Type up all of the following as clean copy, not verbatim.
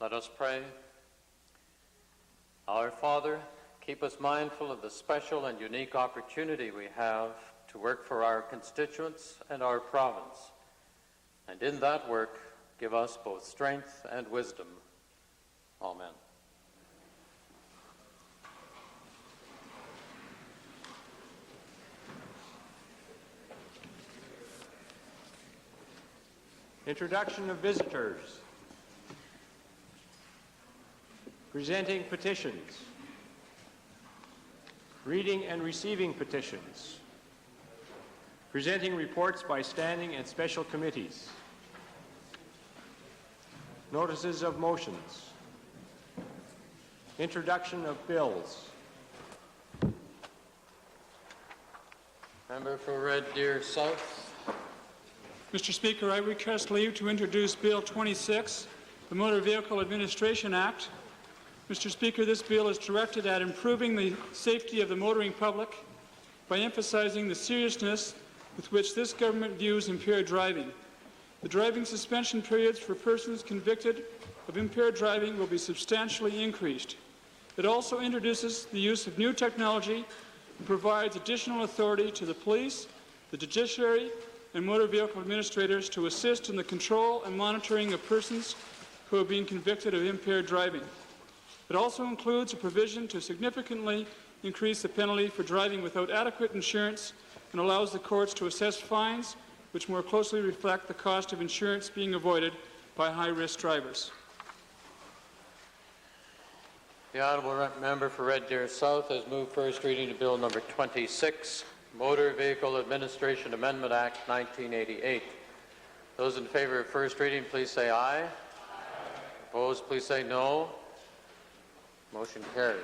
Let us pray. Our Father, keep us mindful of the special and unique opportunity we have to work for our constituents and our province. And in that work, give us both strength and wisdom. Amen. Introduction of visitors. Presenting petitions. Reading and receiving petitions. Presenting reports by standing and special committees. Notices of motions. Introduction of bills. Member for Red Deer South. Mr. Speaker, I request leave to introduce Bill 26, the Motor Vehicle Administration Act. Mr. Speaker, this bill is directed at improving the safety of the motoring public by emphasizing the seriousness with which this government views impaired driving. The driving suspension periods for persons convicted of impaired driving will be substantially increased. It also introduces the use of new technology and provides additional authority to the police, the judiciary, and motor vehicle administrators to assist in the control and monitoring of persons who have been convicted of impaired driving. It also includes a provision to significantly increase the penalty for driving without adequate insurance and allows the courts to assess fines which more closely reflect the cost of insurance being avoided by high-risk drivers. The Honourable Member for Red Deer South has moved first reading of Bill number 26, Motor Vehicle Administration Amendment Act 1988. Those in favour of first reading, please say aye. Aye. Opposed, please say no. Motion carries.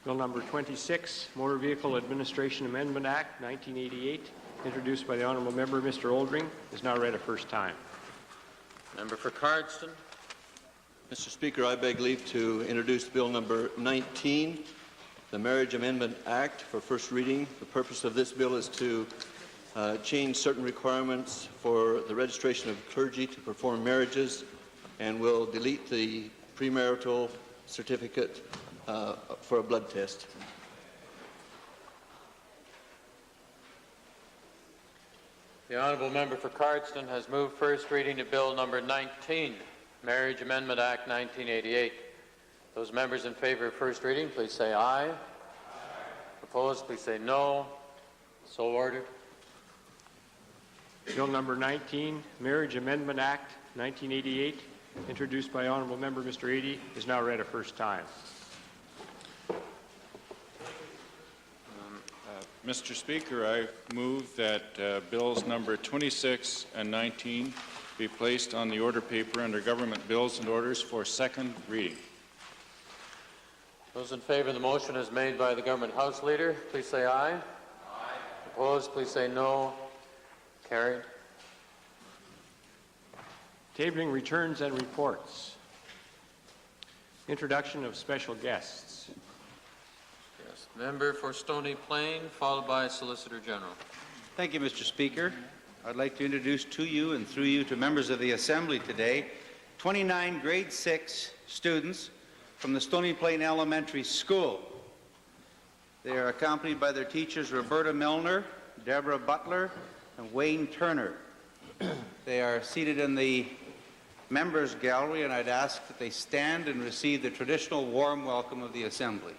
Bill number 26, Motor Vehicle Administration Amendment Act 1988, introduced by the Honourable Member Mr. Oldring, is now read a first time. Member for Cardston. Mr. Speaker, I beg leave to introduce Bill number 19, the Marriage Amendment Act, for first reading. The purpose of this bill is to change certain requirements for the registration of clergy to perform marriages, and will delete the premarital certificate for a blood test. The Honourable Member for Cardston has moved first reading of Bill number 19, Marriage Amendment Act 1988. Those members in favour of first reading, please say aye. Aye. Opposed, please say no. So ordered. Bill number 19, Marriage Amendment Act 1988, introduced by Honourable Member Mr. Adie, is now read a first time. Mr. Speaker, I move that bills number 26 and 19 be placed on the order paper under Government Bills and Orders for second reading. Those in favour of the motion as made by the Government House Leader, please say aye. Aye. Opposed, please say no. Carried. Tabling returns and reports. Introduction of special guests. Yes. Member for Stony Plain, followed by Solicitor General. Thank you, Mr. Speaker. I'd like to introduce to you and through you to members of the Assembly today 29 grade 6 students from the Stony Plain Elementary School. They are accompanied by their teachers Roberta Milner, Deborah Butler, and Wayne Turner. They are seated in the members gallery, and I'd ask that they stand and receive the traditional warm welcome of the Assembly.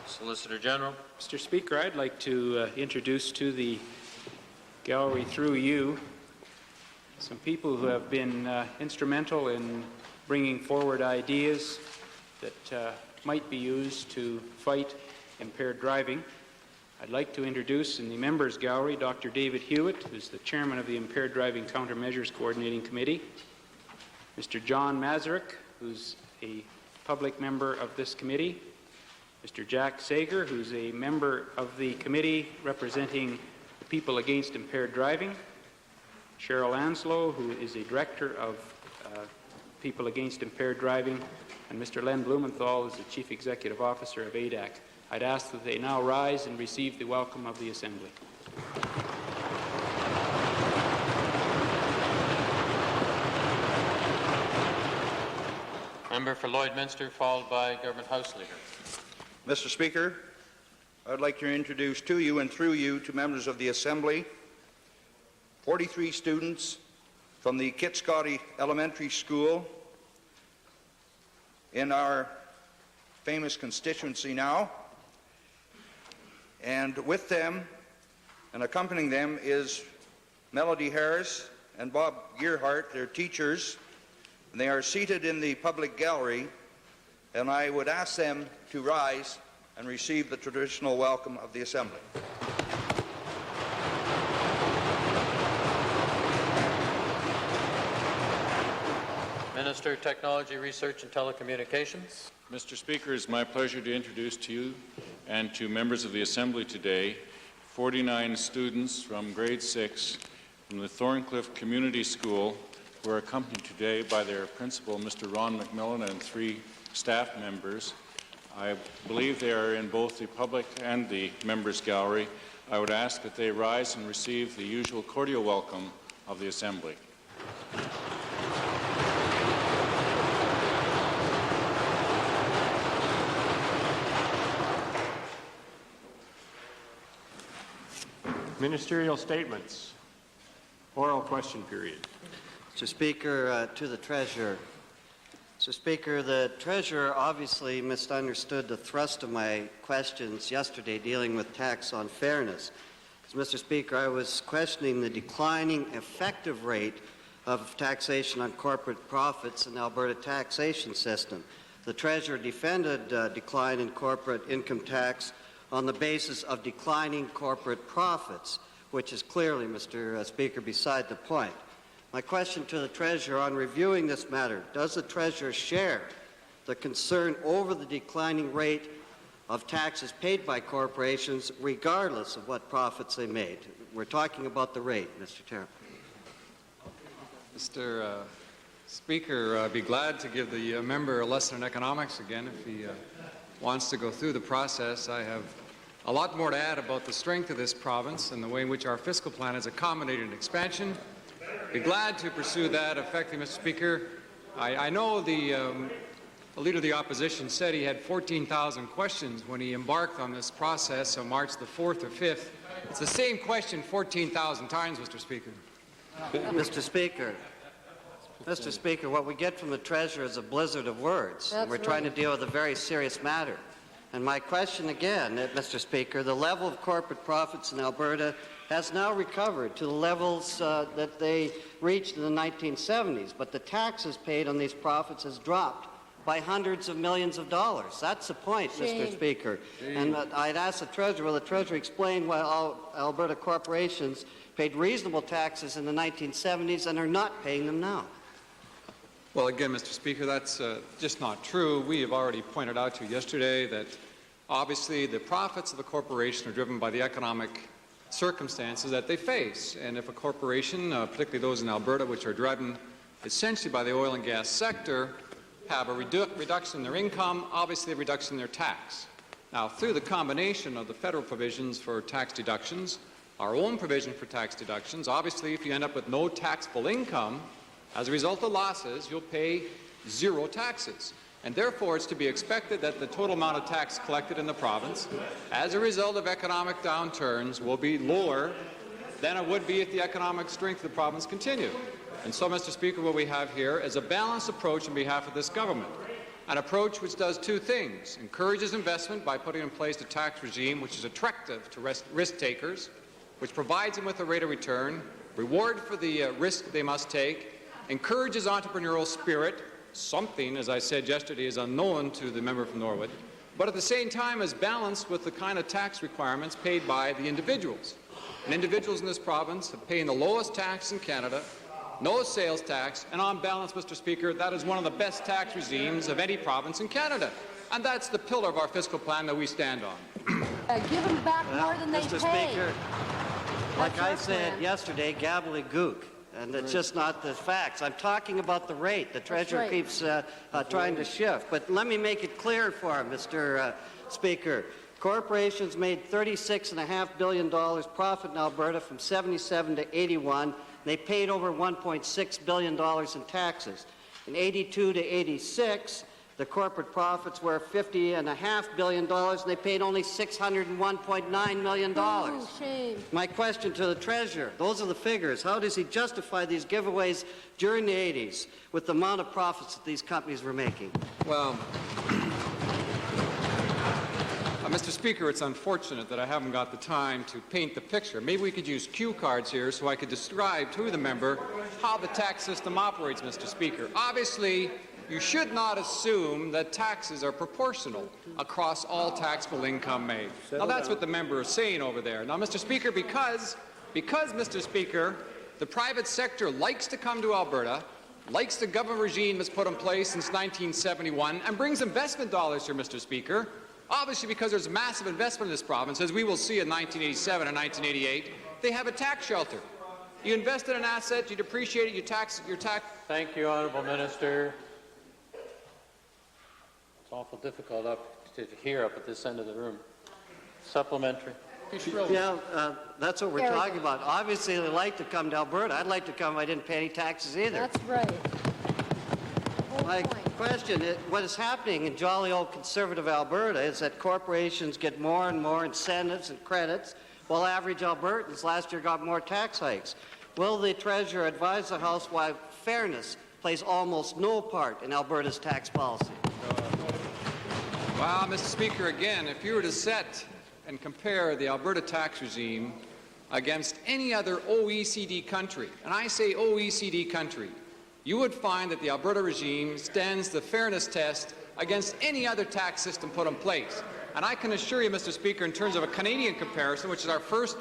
Solicitor General. Mr. Speaker, I'd like to introduce to the gallery through you some people who have been instrumental in bringing forward ideas that might be used to fight impaired driving. I'd like to introduce in the members gallery Dr. David Hewitt, who's the chairman of the Impaired Driving Countermeasures Coordinating Committee, Mr. John Mazurek, who's a public member of this committee, Mr. Jack Sager, who's a member of the committee representing the People Against Impaired Driving, Cheryl Anslow, who is a director of People Against Impaired Driving, and Mr. Len Blumenthal is the Chief Executive Officer of ADAC. I'd ask that they now rise and receive the welcome of the Assembly. Member for Lloydminster, followed by Government House Leader. Mr. Speaker, I would like to introduce to you and through you to members of the Assembly 43 students from the Kitscotty Elementary School in our famous constituency now. And with them and accompanying them is Melody Harris and Bob Gearhart, their teachers. And they are seated in the public gallery, and I would ask them to rise and receive the traditional welcome of the Assembly. Minister of Technology, Research and Telecommunications. Mr. Speaker, it is my pleasure to introduce to you and to members of the Assembly today 49 students from grade 6 from the Thorncliffe Community School who are accompanied today by their principal, Mr. Ron McMillan, and 3 staff members. I believe they are in both the public and the members' gallery. I would ask that they rise and receive the usual cordial welcome of the Assembly. Ministerial statements. Oral question period. Mr. Speaker, to the Treasurer. Mr. Speaker, the Treasurer obviously misunderstood the thrust of my questions yesterday dealing with tax on fairness. Mr. Speaker, I was questioning the declining effective rate of taxation on corporate profits in the Alberta taxation system. The Treasurer defended decline in corporate income tax on the basis of declining corporate profits, which is clearly, Mr. Speaker, beside the point. My question to the Treasurer on reviewing this matter, does the Treasurer share the concern over the declining rate of taxes paid by corporations regardless of what profits they made? We're talking about the rate, Mr. Chair. Mr. Speaker, I'd be glad to give the member a lesson in economics again if he wants to go through the process. I have a lot more to add about the strength of this province and the way in which our fiscal plan has accommodated expansion. Be glad to pursue that effectively, Mr. Speaker. I know the Leader of the Opposition said he had 14,000 questions when he embarked on this process on March the 4th or 5th. It's the same question 14,000 times, Mr. Speaker. Mr. Speaker, what we get from the Treasurer is a blizzard of words. That's We're trying to deal with a very serious matter. And my question again, Mr. Speaker, the level of corporate profits in Alberta has now recovered to the levels that they reached in the 1970s, but the taxes paid on these profits has dropped by hundreds of millions of dollars. That's the point, Mr. Speaker. And I'd ask the Treasurer, will the Treasurer explain why all Alberta corporations paid reasonable taxes in the 1970s and are not paying them now? Well, again, Mr. Speaker, that's just not true. We have already pointed out to you yesterday that obviously the profits of a corporation are driven by the economic circumstances that they face. And if a corporation, particularly those in Alberta, which are driven essentially by the oil and gas sector, have a reduction in their income, obviously a reduction in their tax. Now, through the combination of the federal provisions for tax deductions, our own provision for tax deductions, obviously if you end up with no taxable income, as a result of losses, you'll pay 0 taxes. And therefore, it's to be expected that the total amount of tax collected in the province, as a result of economic downturns, will be lower than it would be if the economic strength of the province continued. And so, Mr. Speaker, what we have here is a balanced approach on behalf of this government, an approach which does 2 things: encourages investment by putting in place a tax regime which is attractive to risk takers, which provides them with a rate of return, reward for the risk they must take, encourages entrepreneurial spirit, something, as I said yesterday, is unknown to the member from Norwood, but at the same time is balanced with the kind of tax requirements paid by the individuals. And individuals in this province are paying the lowest tax in Canada, no sales tax, and on balance, Mr. Speaker, that is one of the best tax regimes of any province in Canada. And that's the pillar of our fiscal plan that we stand on. Give them back more than they Mr. pay. Speaker, like I said yesterday, gobbledygook. And it's just not the facts. I'm talking about the rate. The Treasurer keeps trying to shift. But let me make it clear for him, Mr. Speaker. Corporations made $36.5 billion profit in Alberta from 77 to 81. They paid over $1.6 billion in taxes. In 82 to 86, the corporate profits were $50.5 billion, and they paid only $601.9 million. Oh, shame. My question to the Treasurer, those are the figures. How does he justify these giveaways during the 80s with the amount of profits that these companies were making? Well, Mr. Speaker, it's unfortunate that I haven't got the time to paint the picture. Maybe we could use cue cards here so I could describe to the member how the tax system operates, Mr. Speaker. Obviously, you should not assume that taxes are proportional across all taxable income made. Now, that's what the member is saying over there. Now, Mr. Speaker, because, Mr. Speaker, the private sector likes to come to Alberta, likes the government regime that's put in place since 1971, and brings investment dollars here, Mr. Speaker, obviously because there's massive investment in this province, as we will see in 1987 and 1988, they have a tax shelter. You invest in an asset, you depreciate it, you tax your tax. Thank you, Honourable Minister. It's awful difficult to hear up at this end of the room. Supplementary. Yeah, that's what we're talking about. Obviously, they like to come to Alberta. I'd like to come if I didn't pay any taxes either. That's right. My question is, what is happening in jolly old conservative Alberta is that corporations get more and more incentives and credits, while average Albertans last year got more tax hikes. Will the Treasurer advise the House why fairness plays almost no part in Alberta's tax policy? Well, Mr. Speaker, again, if you were to set and compare the Alberta tax regime against any other OECD country, and I say OECD country, you would find that the Alberta regime stands the fairness test against any other tax system put in place. And I can assure you, Mr. Speaker, in terms of a Canadian comparison, which is our first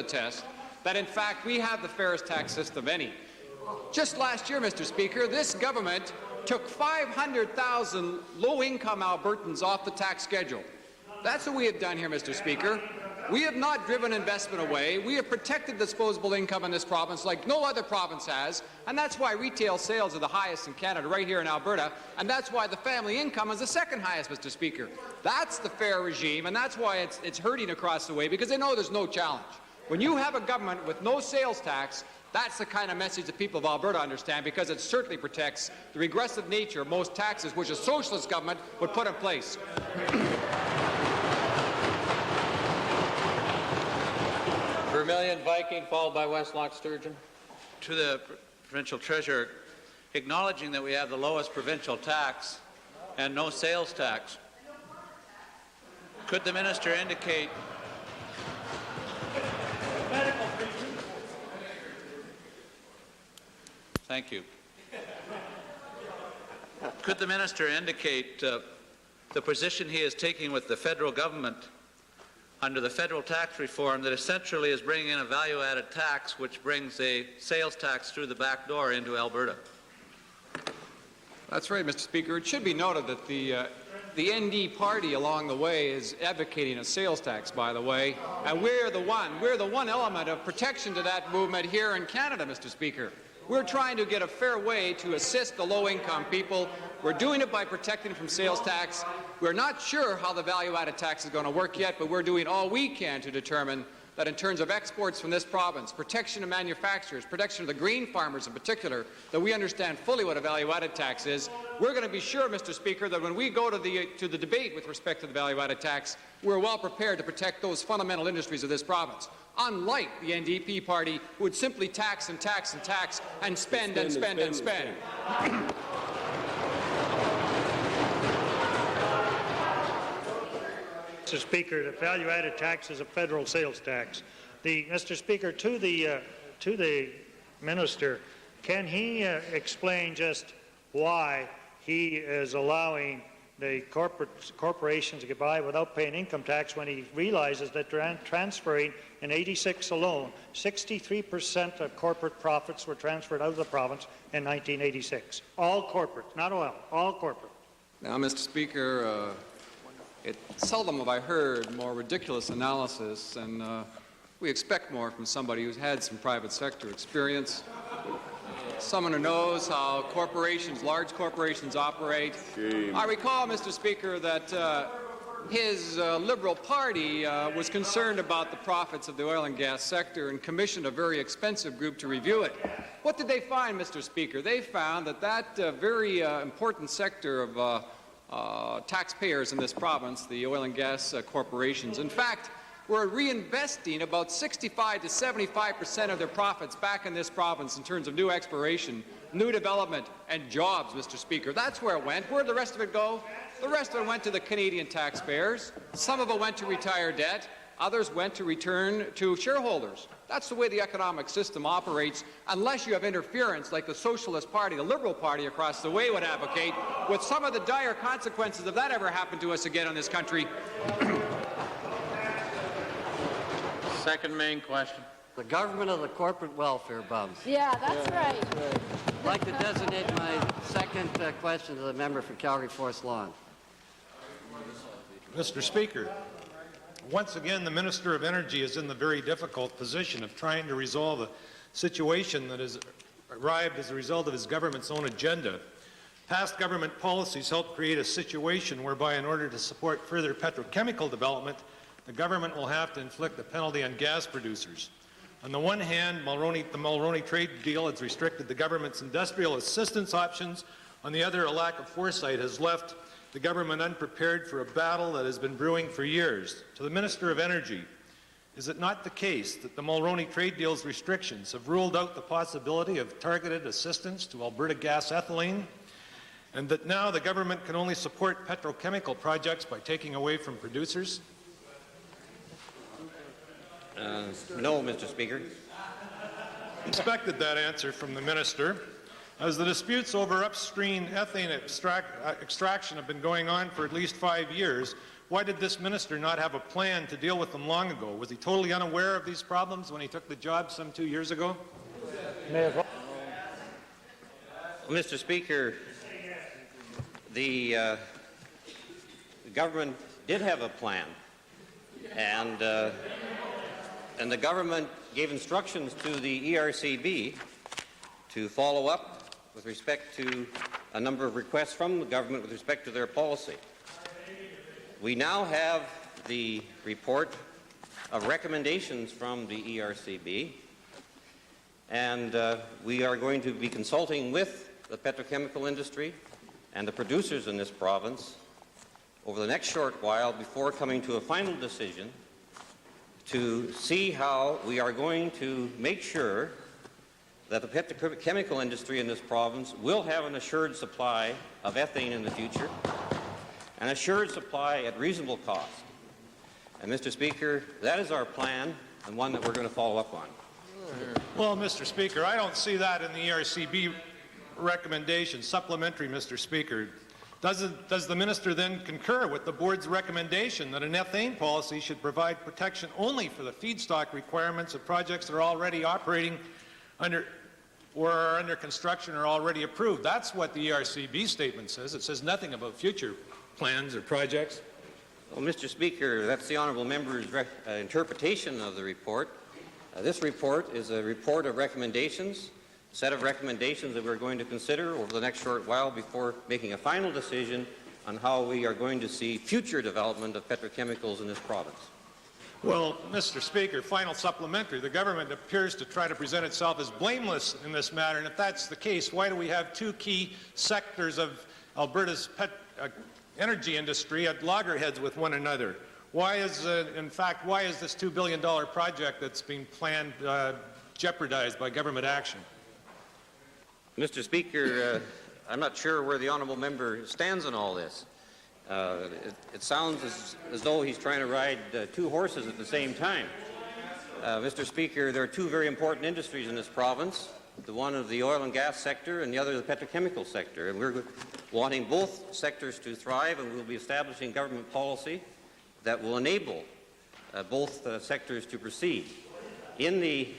test, that in fact we have the fairest tax system of any. Just last year, Mr. Speaker, this government took 500,000 low-income Albertans off the tax schedule. That's what we have done here, Mr. Speaker. We have not driven investment away. We have protected disposable income in this province like no other province has, and that's why retail sales are the highest in Canada, right here in Alberta, and that's why the family income is the second highest, Mr. Speaker. That's the fair regime, and that's why it's hurting across the way, because they know there's no challenge. When you have a government with no sales tax, that's the kind of message the people of Alberta understand, because it certainly protects the regressive nature of most taxes which a socialist government would put in place. Vermilion Viking, followed by Westlock Sturgeon. To the provincial treasurer, acknowledging that we have the lowest provincial tax and no sales tax, could the minister indicate Thank you. Could the minister indicate the position he is taking with the federal government under the federal tax reform that essentially is bringing in a value-added tax which brings a sales tax through the back door into Alberta? That's right, Mr. Speaker. It should be noted that the ND party along the way is advocating a sales tax, by the way, and we're the one element of protection to that movement here in Canada, Mr. Speaker. We're trying to get a fair way to assist the low-income people. We're doing it by protecting from sales tax. We're not sure how the value-added tax is going to work yet, but we're doing all we can to determine that in terms of exports from this province, protection of manufacturers, protection of the green farmers in particular, that we understand fully what a value-added tax is. We're going to be sure, Mr. Speaker, that when we go to the debate with respect to the value-added tax, we're well prepared to protect those fundamental industries of this province. Unlike the NDP party, who would simply tax and tax and tax and spend and spend and spend. Mr. Speaker, the value-added tax is a federal sales tax. Mr. Speaker, to the minister, can he explain just why he is allowing the corporations to get by without paying income tax when he realizes that transferring in 86 alone, 63% of corporate profits were transferred out of the province in 1986. All corporate, not oil, all corporate. Now, Mr. Speaker, seldom have I heard more ridiculous analysis, and we expect more from somebody who's had some private sector experience, someone who knows how corporations, large corporations, operate. I recall, Mr. Speaker, that his Liberal Party was concerned about the profits of the oil and gas sector and commissioned a very expensive group to review it. What did they find, Mr. Speaker? They found that that very important sector of taxpayers in this province, the oil and gas corporations, in fact, were reinvesting about 65 to 75% of their profits back in this province in terms of new exploration, new development, and jobs, Mr. Speaker. That's where it went. Where'd the rest of it go? The rest of it went to the Canadian taxpayers. Some of it went to retire debt. Others went to return to shareholders. That's the way the economic system operates, unless you have interference like the Socialist Party, the Liberal Party across the way would advocate, with some of the dire consequences if that ever happened to us again in this country. Second main question. The government of the corporate welfare bums. Yeah, that's right. I'd like to designate my second question to the member for Calgary Forest Lawn. Mr. Speaker, once again, the Minister of Energy is in the very difficult position of trying to resolve a situation that has arrived as a result of his government's own agenda. Past government policies helped create a situation whereby, in order to support further petrochemical development, the government will have to inflict a penalty on gas producers. On the one hand, the Mulroney trade deal has restricted the government's industrial assistance options. On the other, a lack of foresight has left the government unprepared for a battle that has been brewing for years. To the Minister of Energy, is it not the case that the Mulroney trade deal's restrictions have ruled out the possibility of targeted assistance to Alberta Gas Ethylene, and that now the government can only support petrochemical projects by taking away from producers? No, Mr. Speaker. Expected that answer from the minister. As the disputes over upstream ethane extraction have been going on for at least 5 years, why did this minister not have a plan to deal with them long ago? Was he totally unaware of these problems when he took the job some 2 years ago? Well, Mr. Speaker, the government did have a plan, and the government gave instructions to the ERCB to follow up with respect to a number of requests from the government with respect to their policy. We now have the report of recommendations from the ERCB, and we are going to be consulting with the petrochemical industry and the producers in this province over the next short while before coming to a final decision to see how we are going to make sure that the petrochemical industry in this province will have an assured supply of ethane in the future, an assured supply at reasonable cost. And, Mr. Speaker, that is our plan and one that we're going to follow up on. Well, Mr. Speaker, I don't see that in the ERCB recommendation. Supplementary, Mr. Speaker. Does the minister then concur with the board's recommendation that an ethane policy should provide protection only for the feedstock requirements of projects that are already operating under or are under construction or already approved? That's what the ERCB statement says. It says nothing about future plans or projects. Well, Mr. Speaker, that's the honourable member's interpretation of the report. This report is a report of recommendations, a set of recommendations that we're going to consider over the next short while before making a final decision on how we are going to see future development of petrochemicals in this province. Well, Mr. Speaker, final supplementary. The government appears to try to present itself as blameless in this matter, and if that's the case, why do we have two key sectors of Alberta's energy industry at loggerheads with one another? Why is, in fact, why is this $2 billion project that's being planned jeopardized by government action? Mr. Speaker, I'm not sure where the honourable member stands on all this. It sounds as though he's trying to ride two horses at the same time. Mr. Speaker, there are two very important industries in this province, the one of the oil and gas sector and the other the petrochemical sector. And we're wanting both sectors to thrive, and we'll be establishing government policy that will enable both sectors to proceed. In the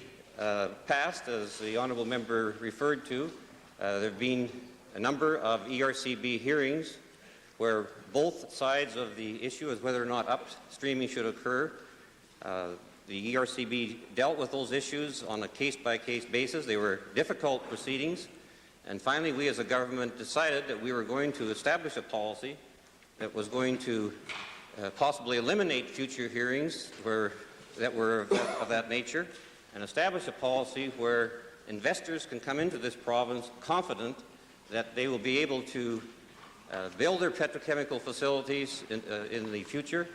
past, as the honourable member referred to, there have been a number of ERCB hearings where both sides of the issue as whether or not upstreaming should occur. The ERCB dealt with those issues on a case-by-case basis. They were difficult proceedings. And finally, we as a government decided that we were going to establish a policy that was going to possibly eliminate future hearings that were of that nature, and establish a policy where investors can come into this province confident that they will be able to build their petrochemical facilities in the future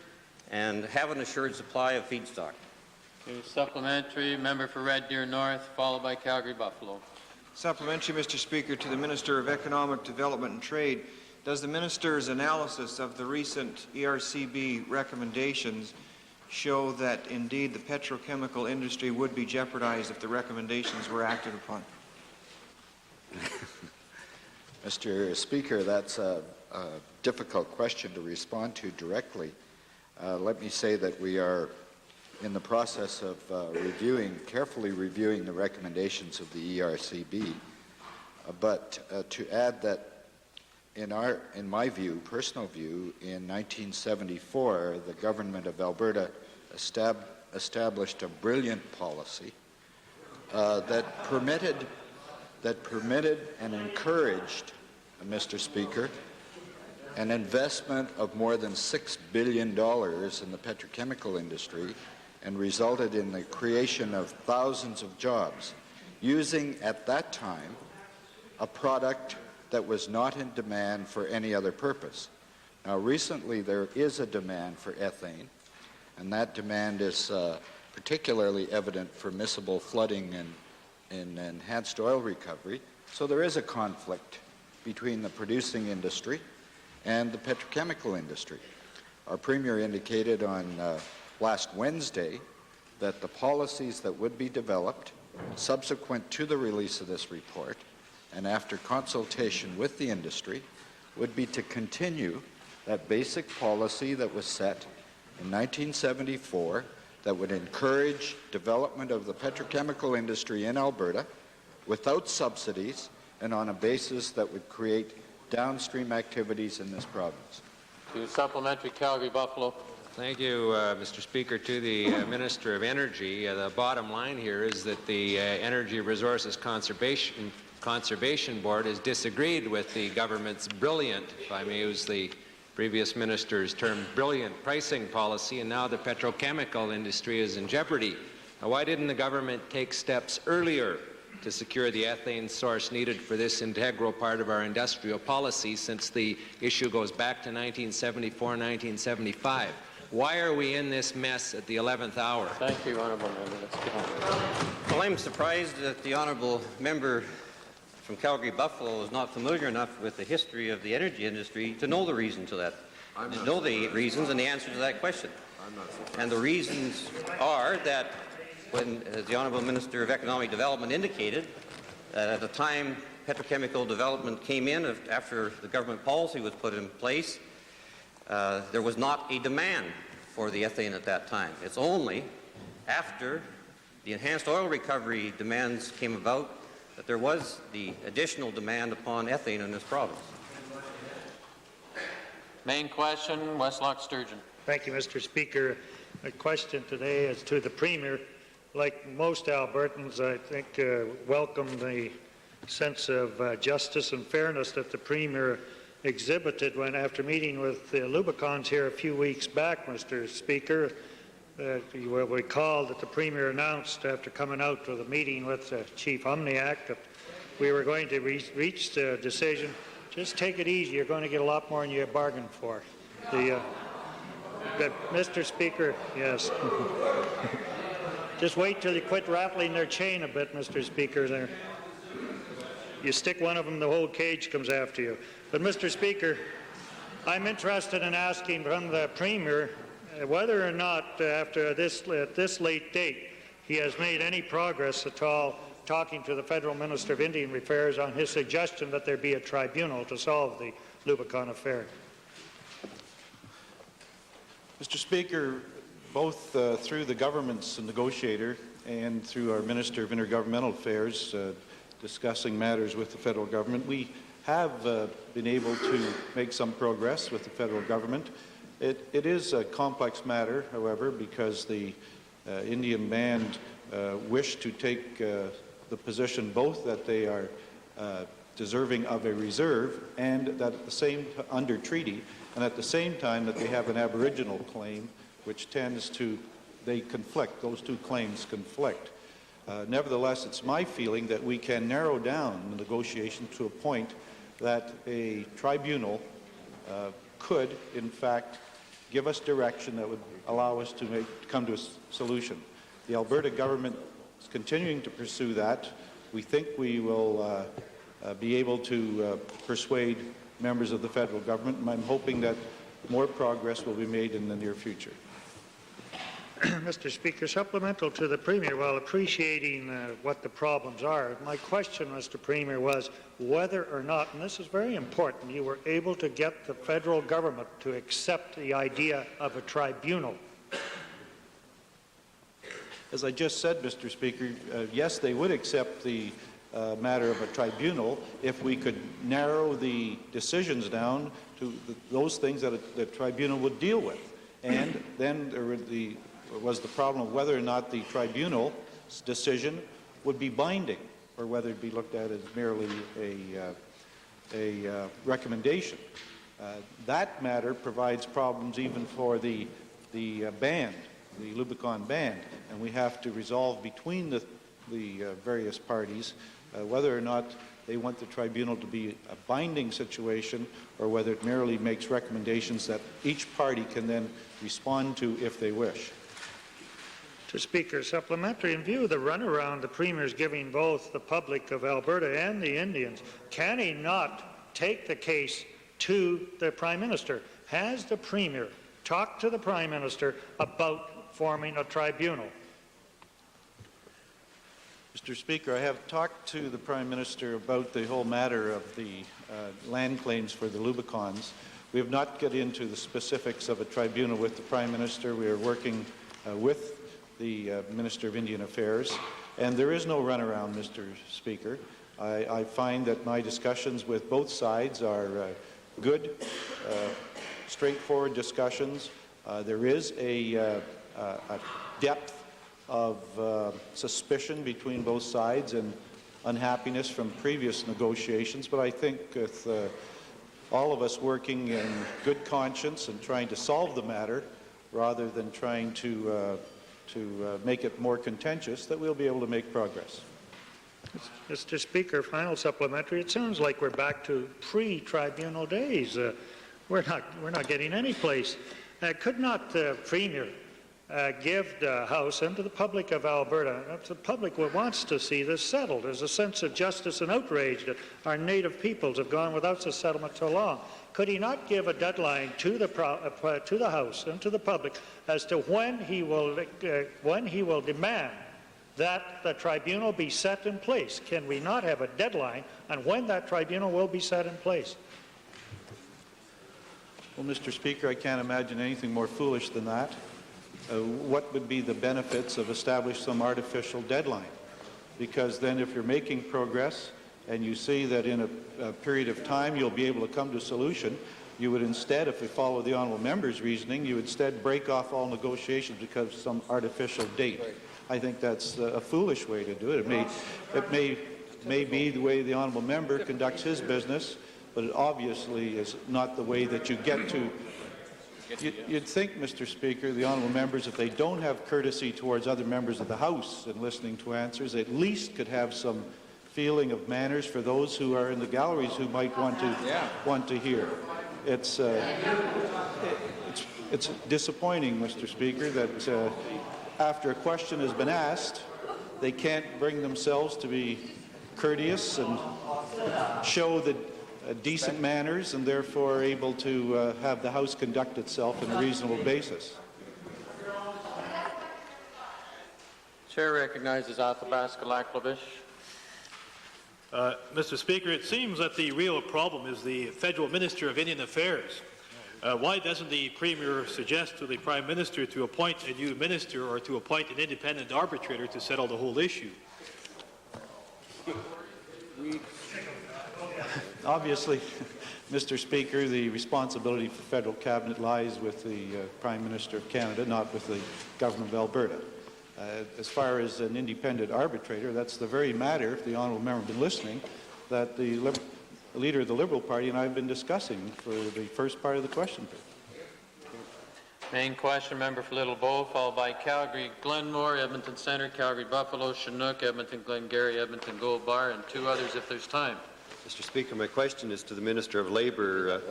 and have an assured supply of feedstock. Supplementary, member for Red Deer North, followed by Calgary Buffalo. Supplementary, Mr. Speaker, to the Minister of Economic Development and Trade. Does the Minister's analysis of the recent ERCB recommendations show that indeed the petrochemical industry would be jeopardized if the recommendations were acted upon? Mr. Speaker, that's a difficult question to respond to directly. Let me say that we are in the process of carefully reviewing the recommendations of the ERCB. But to add that in my view, personal view, in 1974, the government of Alberta established a brilliant policy that permitted and encouraged, Mr. Speaker, an investment of more than $6 billion in the petrochemical industry, and resulted in the creation of thousands of jobs, using at that time a product that was not in demand for any other purpose. Now, recently there is a demand for ethane, and that demand is particularly evident for miscible flooding and enhanced oil recovery. So there is a conflict between the producing industry and the petrochemical industry. Our Premier indicated on last Wednesday that the policies that would be developed subsequent to the release of this report and after consultation with the industry would be to continue that basic policy that was set in 1974 that would encourage development of the petrochemical industry in Alberta without subsidies and on a basis that would create downstream activities in this province. To supplementary, Calgary Buffalo. Thank you, Mr. Speaker. To the Minister of Energy, the bottom line here is that the Energy Resources Conservation Board has disagreed with the government's brilliant, if I may use the previous minister's term, brilliant pricing policy, and now the petrochemical industry is in jeopardy. Now, why didn't the government take steps earlier to secure the ethane source needed for this integral part of our industrial policy, since the issue goes back to 1974, 1975? Why are we in this mess at the 11th hour? Thank you, honourable member. Let's get on. Well, I'm surprised that the honourable member from Calgary Buffalo is not familiar enough with the history of the energy industry to know the reason to that, to know the reasons and the answer to that question. And the reasons are that when the Honourable Minister of Economic Development indicated that at the time petrochemical development came in after the government policy was put in place, there was not a demand for the ethane at that time. It's only after the enhanced oil recovery demands came about that there was the additional demand upon ethane in this province. Main question, Westlock Sturgeon. Thank you, Mr. Speaker. My question today is to the Premier. Like most Albertans, I think welcome the sense of justice and fairness that the Premier exhibited when, after meeting with the Lubicons here a few weeks back, Mr. Speaker. You will recall that the Premier announced, after coming out with a meeting with Chief Omniac, that we were going to reach the decision. Just take it easy. You're going to get a lot more than you bargained for. Mr. Speaker, yes. Just wait till you quit rattling their chain a bit, Mr. Speaker. There. You stick one of them, the whole cage comes after you. But, Mr. Speaker, I'm interested in asking from the Premier whether or not, at this late date, he has made any progress at all talking to the Federal Minister of Indian Affairs on his suggestion that there be a tribunal to solve the Lubicon affair. Mr. Speaker, both through the government's negotiator and through our Minister of Intergovernmental Affairs discussing matters with the federal government, we have been able to make some progress with the federal government. It is a complex matter, however, because the Indian band wish to take the position both that they are deserving of a reserve, and that at the same under treaty, and at the same time that they have an Aboriginal claim, which tends to they conflict. Those two claims conflict. Nevertheless, it's my feeling that we can narrow down the negotiation to a point that a tribunal could, in fact, give us direction that would allow us to come to a solution. The Alberta government is continuing to pursue that. We think we will be able to persuade members of the federal government, and I'm hoping that more progress will be made in the near future. Mr. Speaker, supplemental to the Premier, while appreciating what the problems are, my question, Mr. Premier, was whether or not, and this is very important, you were able to get the federal government to accept the idea of a tribunal. As I just said, Mr. Speaker, yes, they would accept the matter of a tribunal if we could narrow the decisions down to those things that the tribunal would deal with. And then there was the problem of whether or not the tribunal's decision would be binding, or whether it be looked at as merely a recommendation. That matter provides problems even for the band, the Lubicon band, and we have to resolve between the various parties whether or not they want the tribunal to be a binding situation, or whether it merely makes recommendations that each party can then respond to if they wish. Mr. Speaker, supplementary, in view of the runaround the Premier is giving both the public of Alberta and the Indians, can he not take the case to the Prime Minister? Has the Premier talked to the Prime Minister about forming a tribunal? Mr. Speaker, I have talked to the Prime Minister about the whole matter of the land claims for the Lubicons. We have not got into the specifics of a tribunal with the Prime Minister. We are working with the Minister of Indian Affairs, and there is no runaround, Mr. Speaker. I find that my discussions with both sides are good, straightforward discussions. There is a depth of suspicion between both sides and unhappiness from previous negotiations, but I think with all of us working in good conscience and trying to solve the matter rather than trying to make it more contentious, that we'll be able to make progress. Mr. Speaker, final supplementary. It sounds like we're back to pre-tribunal days. We're not getting any place. Could not the Premier give the House and to the public of Alberta, the public wants to see this settled. There's a sense of justice and outrage that our native peoples have gone without a settlement so long. Could he not give a deadline to the House and to the public as to when he will demand that the tribunal be set in place? Can we not have a deadline on when that tribunal will be set in place? Well, Mr. Speaker, I can't imagine anything more foolish than that. What would be the benefits of establishing some artificial deadline? Because then if you're making progress and you see that in a period of time you'll be able to come to a solution, you would instead, if we follow the honourable member's reasoning, you would instead break off all negotiations because of some artificial date. I think that's a foolish way to do it. It may be the way the honourable member conducts his business, but it obviously is not the way that you get to. You'd think, Mr. Speaker, the honourable members, if they don't have courtesy towards other members of the House in listening to answers, at least could have some feeling of manners for those who are in the galleries who might want to hear. It's disappointing, Mr. Speaker, that after a question has been asked, they can't bring themselves to be courteous and show the decent manners, and therefore able to have the House conduct itself on a reasonable basis. Chair recognizes Athabasca Laklavish. Mr. Speaker, it seems that the real problem is the Federal Minister of Indian Affairs. Why doesn't the Premier suggest to the Prime Minister to appoint a new minister or to appoint an independent arbitrator to settle the whole issue? Obviously, Mr. Speaker, the responsibility for federal cabinet lies with the Prime Minister of Canada, not with the Government of Alberta. As far as an independent arbitrator, that's the very matter, if the honourable member had been listening, that the leader of the Liberal Party and I have been discussing for the first part of the question period. Main question, member for Little Bow, followed by Calgary, Glenmore, Edmonton Centre, Calgary Buffalo, Chinook, Edmonton Glengarry, Edmonton Gold Bar, and two others if there's time. Mr. Speaker, my question is to the Minister of Labour.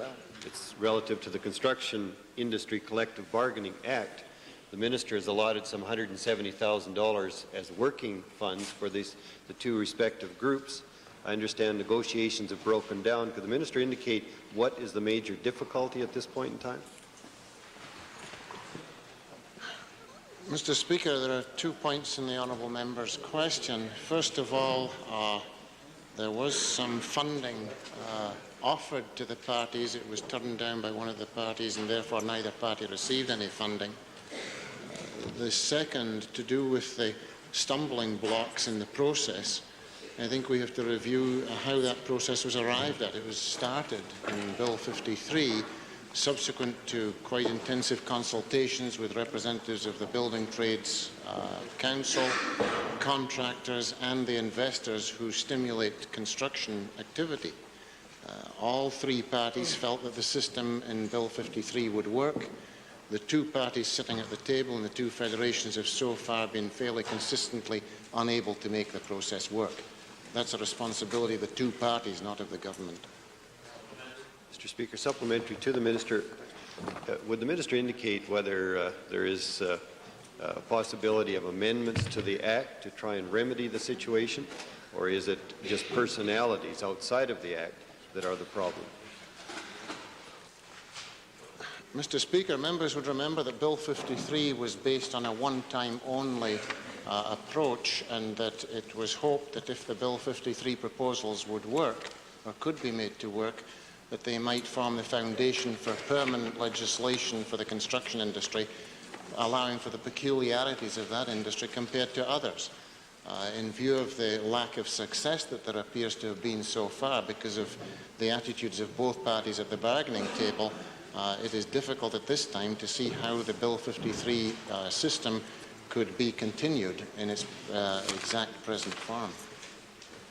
It's relative to the Construction Industry Collective Bargaining Act. The Minister has allotted some $170,000 as working funds for the two respective groups. I understand negotiations have broken down. Could the Minister indicate what is the major difficulty at this point in time? Mr. Speaker, there are 2 points in the honourable member's question. First of all, there was some funding offered to the parties. It was turned down by one of the parties, and therefore neither party received any funding. The second, to do with the stumbling blocks in the process, I think we have to review how that process was arrived at. It was started in Bill 53, subsequent to quite intensive consultations with representatives of the Building Trades Council, contractors and the investors who stimulate construction activity. All three parties felt that the system in Bill 53 would work. The two parties sitting at the table and the two federations have so far been fairly consistently unable to make the process work. That's a responsibility of the two parties, not of the government. Mr. Speaker, supplementary to the Minister, would the Minister indicate whether there is a possibility of amendments to the Act to try and remedy the situation, or is it just personalities outside of the Act that are the problem? Mr. Speaker, members would remember that Bill 53 was based on a one-time only approach, and that it was hoped that if the Bill 53 proposals would work, or could be made to work, that they might form the foundation for permanent legislation for the construction industry, allowing for the peculiarities of that industry compared to others. In view of the lack of success that there appears to have been so far because of the attitudes of both parties at the bargaining table, it is difficult at this time to see how the Bill 53 system could be continued in its exact present form.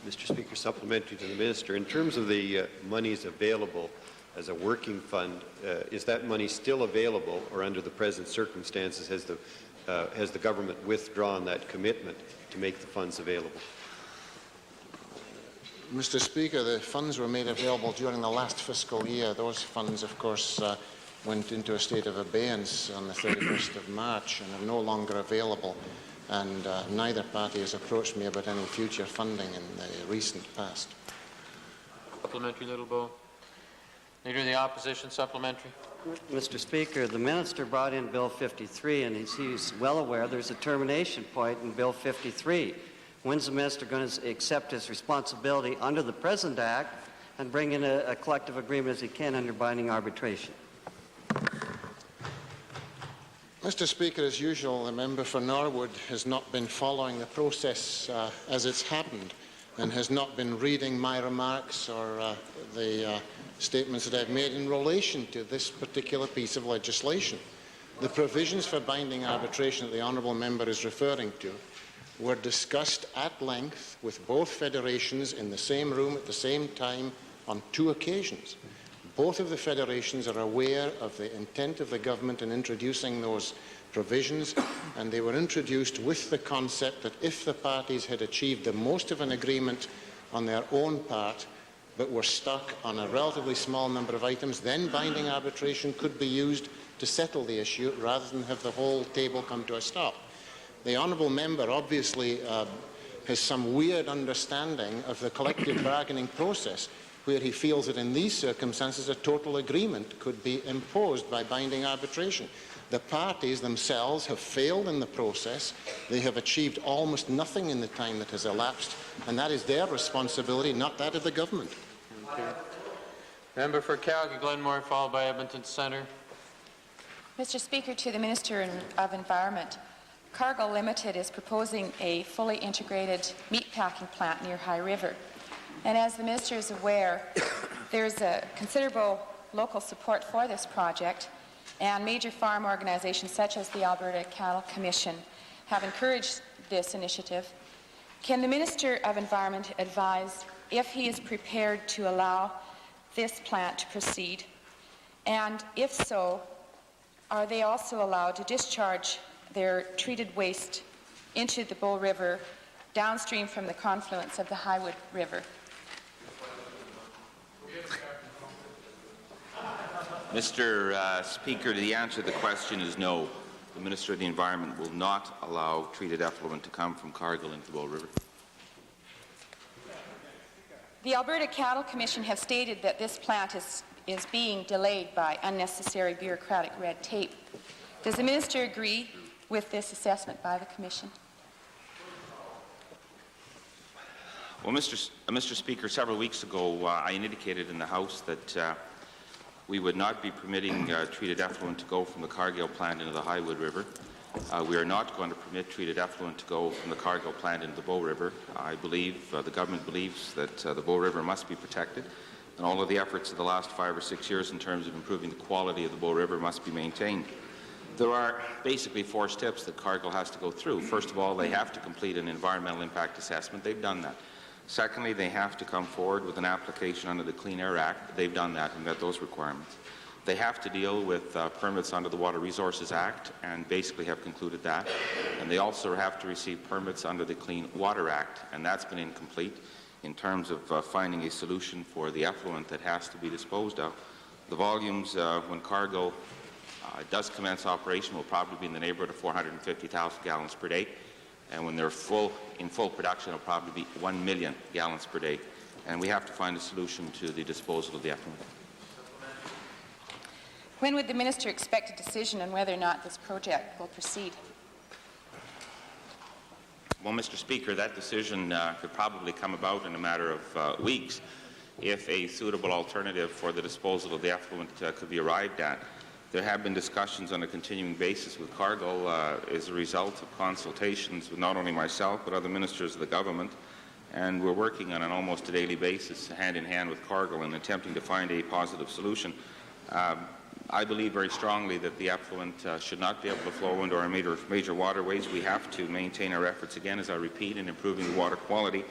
Mr. Speaker, supplementary to the Minister, in terms of the monies available as a working fund, is that money still available, or under the present circumstances has the government withdrawn that commitment to make the funds available? Mr. Speaker, the funds were made available during the last fiscal year. Those funds, of course, went into a state of abeyance on the 31st of March and are no longer available. And neither party has approached me about any future funding in the recent past. Supplementary, Little Bow. Leader of the Opposition, supplementary. Mr. Speaker, the minister brought in Bill 53, and he's well aware there's a termination point in Bill 53. When's the minister going to accept his responsibility under the present Act and bring in a collective agreement as he can under binding arbitration? Mr. Speaker, as usual, the member for Norwood has not been following the process as it's happened, and has not been reading my remarks or the statements that I've made in relation to this particular piece of legislation. The provisions for binding arbitration that the honourable member is referring to were discussed at length with both federations in the same room at the same time on 2 occasions. Both of the federations are aware of the intent of the government in introducing those provisions, and they were introduced with the concept that if the parties had achieved the most of an agreement on their own part, but were stuck on a relatively small number of items, then binding arbitration could be used to settle the issue rather than have the whole table come to a stop. The honourable member obviously has some weird understanding of the collective bargaining process, where he feels that in these circumstances a total agreement could be imposed by binding arbitration. The parties themselves have failed in the process. They have achieved almost nothing in the time that has elapsed, and that is their responsibility, not that of the government. Thank you. Member for Calgary, Glenmore, followed by Edmonton Centre. Mr. Speaker, to the Minister of Environment, Cargill Limited is proposing a fully integrated meatpacking plant near High River. And as the Minister is aware, there's a considerable local support for this project, and major farm organizations such as the Alberta Cattle Commission have encouraged this initiative. Can the Minister of Environment advise if he is prepared to allow this plant to proceed, and if so, are they also allowed to discharge their treated waste into the Bow River downstream from the confluence of the Highwood River? Mr. Speaker, the answer to the question is no. The Minister of the Environment will not allow treated effluent to come from Cargill into the Bow River. The Alberta Cattle Commission have stated that this plant is being delayed by unnecessary bureaucratic red tape. Does the Minister agree with this assessment by the Commission? Well, Mr. Speaker, several weeks ago I indicated in the House that we would not be permitting treated effluent to go from the Cargill plant into the Highwood River. We are not going to permit treated effluent to go from the Cargill plant into the Bow River. I believe, the government believes that the Bow River must be protected, and all of the efforts of the last 5 or 6 years in terms of improving the quality of the Bow River must be maintained. There are basically 4 steps that Cargill has to go through. First of all, they have to complete an environmental impact assessment. They've done that. Secondly, they have to come forward with an application under the Clean Air Act. They've done that and met those requirements. They have to deal with permits under the Water Resources Act and basically have concluded that. And they also have to receive permits under the Clean Water Act, and that's been incomplete in terms of finding a solution for the effluent that has to be disposed of. The volumes when Cargill does commence operation will probably be in the neighborhood of 450,000 gallons per day. And when they're in full production, it'll probably be 1 million gallons per day. And we have to find a solution to the disposal of the effluent. When would the Minister expect a decision on whether or not this project will proceed? Well, Mr. Speaker, that decision could probably come about in a matter of weeks if a suitable alternative for the disposal of the effluent could be arrived at. There have been discussions on a continuing basis with Cargill as a result of consultations with not only myself but other ministers of the government, and we're working on an almost a daily basis hand in hand with Cargill in attempting to find a positive solution. I believe very strongly that the effluent should not be able to flow into our major waterways. We have to maintain our efforts, again, as I repeat, in improving the water quality.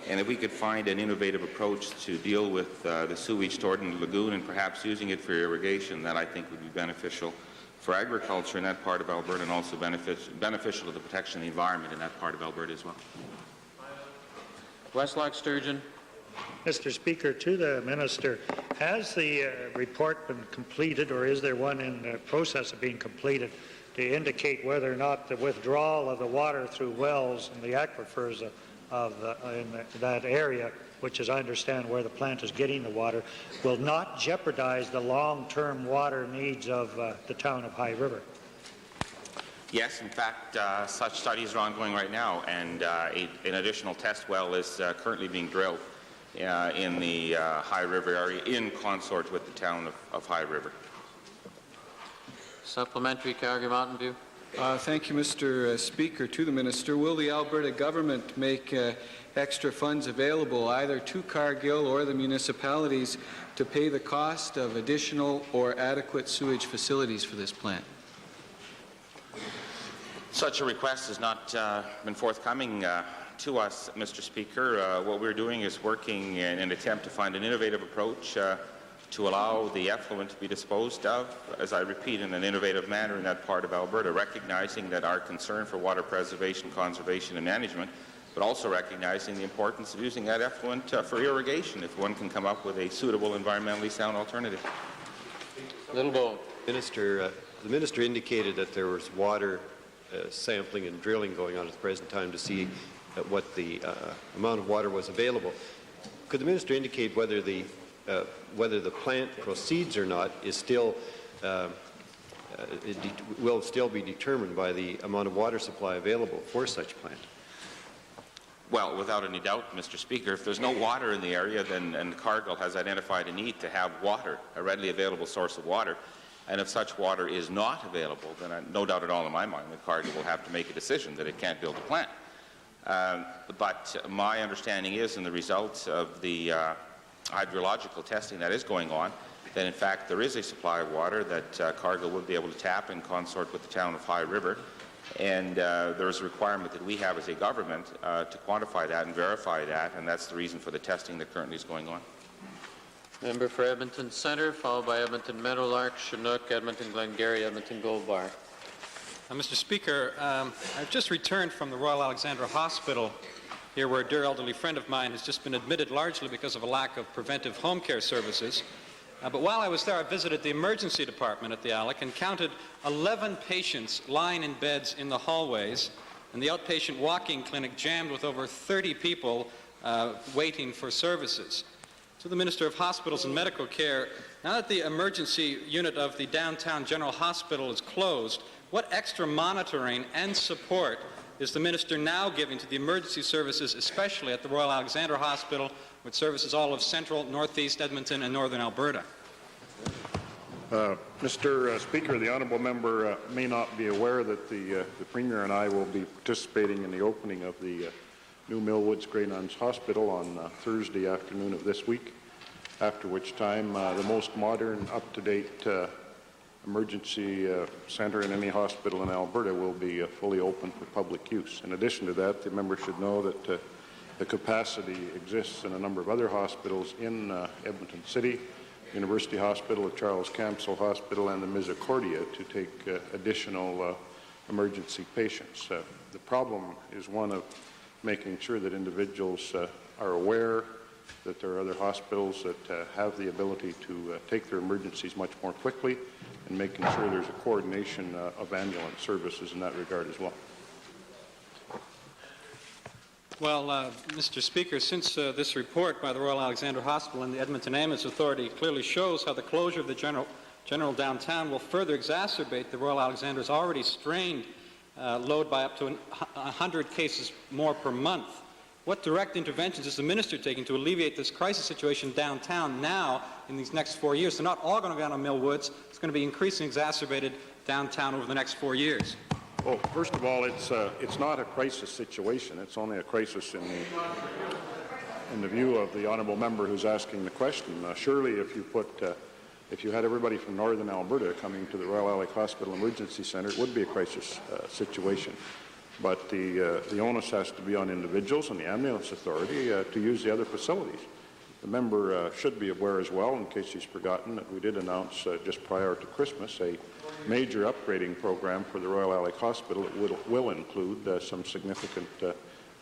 And if we could find an innovative approach to deal with the sewage stored in the lagoon and perhaps using it for irrigation, that I think would be beneficial for agriculture in that part of Alberta and also beneficial to the protection of the environment in that part of Alberta as well. Westlock Sturgeon. Mr. Speaker, to the Minister, has the report been completed, or is there one in the process of being completed, to indicate whether or not the withdrawal of the water through wells and the aquifers in that area, which as I understand where the plant is getting the water, will not jeopardize the long-term water needs of the town of High River? Yes, in fact, such studies are ongoing right now, and an additional test well is currently being drilled in the High River area in consort with the town of High River. Supplementary, Calgary Mountain View. Thank you, Mr. Speaker. To the Minister, will the Alberta government make extra funds available either to Cargill or the municipalities to pay the cost of additional or adequate sewage facilities for this plant? Such a request has not been forthcoming to us, Mr. Speaker. What we're doing is working in an attempt to find an innovative approach to allow the effluent to be disposed of, as I repeat, in an innovative manner in that part of Alberta, recognizing that our concern for water preservation, conservation and management, but also recognizing the importance of using that effluent for irrigation if one can come up with a suitable, environmentally sound alternative. Little Bow. Minister, the Minister indicated that there was water sampling and drilling going on at the present time to see what the amount of water was available. Could the Minister indicate whether the plant proceeds or not is still will still be determined by the amount of water supply available for such plant? Well, without any doubt, Mr. Speaker, if there's no water in the area, then Cargill has identified a need to have water, a readily available source of water. And if such water is not available, then no doubt at all in my mind that Cargill will have to make a decision that it can't build a plant. But my understanding is, in the results of the hydrological testing that is going on, that in fact there is a supply of water that Cargill would be able to tap in consort with the town of High River. And there's a requirement that we have as a government to quantify that and verify that, and that's the reason for the testing that currently is going on. Member for Edmonton Centre, followed by Edmonton Meadowlark, Chinook, Edmonton Glengarry, Edmonton Gold Bar. Mr. Speaker, I've just returned from the Royal Alexandra Hospital here, where a dear elderly friend of mine has just been admitted largely because of a lack of preventive home care services. But while I was there, I visited the emergency department at the ALEC and counted 11 patients lying in beds in the hallways, and the outpatient walk-in clinic jammed with over 30 people waiting for services. To the Minister of Hospitals and Medical Care, now that the emergency unit of the downtown General Hospital is closed, what extra monitoring and support is the Minister now giving to the emergency services, especially at the Royal Alexandra Hospital, which services all of central, northeast Edmonton, and northern Alberta? Mr. Speaker, the honourable member may not be aware that the Premier and I will be participating in the opening of the new Millwoods Grey Nuns Hospital on Thursday afternoon of this week, after which time the most modern, up-to-date emergency centre in any hospital in Alberta will be fully open for public use. In addition to that, the member should know that the capacity exists in a number of other hospitals in Edmonton City, University Hospital, the Charles Camsell Hospital, and the Misericordia to take additional emergency patients. The problem is one of making sure that individuals are aware that there are other hospitals that have the ability to take their emergencies much more quickly, and making sure there's a coordination of ambulance services in that regard as well. Well, Mr. Speaker, since this report by the Royal Alexandra Hospital and the Edmonton Ambulance Authority clearly shows how the closure of the general downtown will further exacerbate the Royal Alexandra's already strained load by up to 100 cases more per month, what direct interventions is the Minister taking to alleviate this crisis situation downtown now in these next 4 years? They're not all going to be on Millwoods. It's going to be increasingly exacerbated downtown over the next 4 years. Well, first of all, it's not a crisis situation. It's only a crisis in the view of the honourable member who's asking the question. Surely, if you had everybody from northern Alberta coming to the Royal Alec Hospital Emergency Centre, it would be a crisis situation. But the onus has to be on individuals and the Ambulance Authority to use the other facilities. The member should be aware as well, in case he's forgotten, that we did announce just prior to Christmas a major upgrading program for the Royal Alec Hospital that will include some significant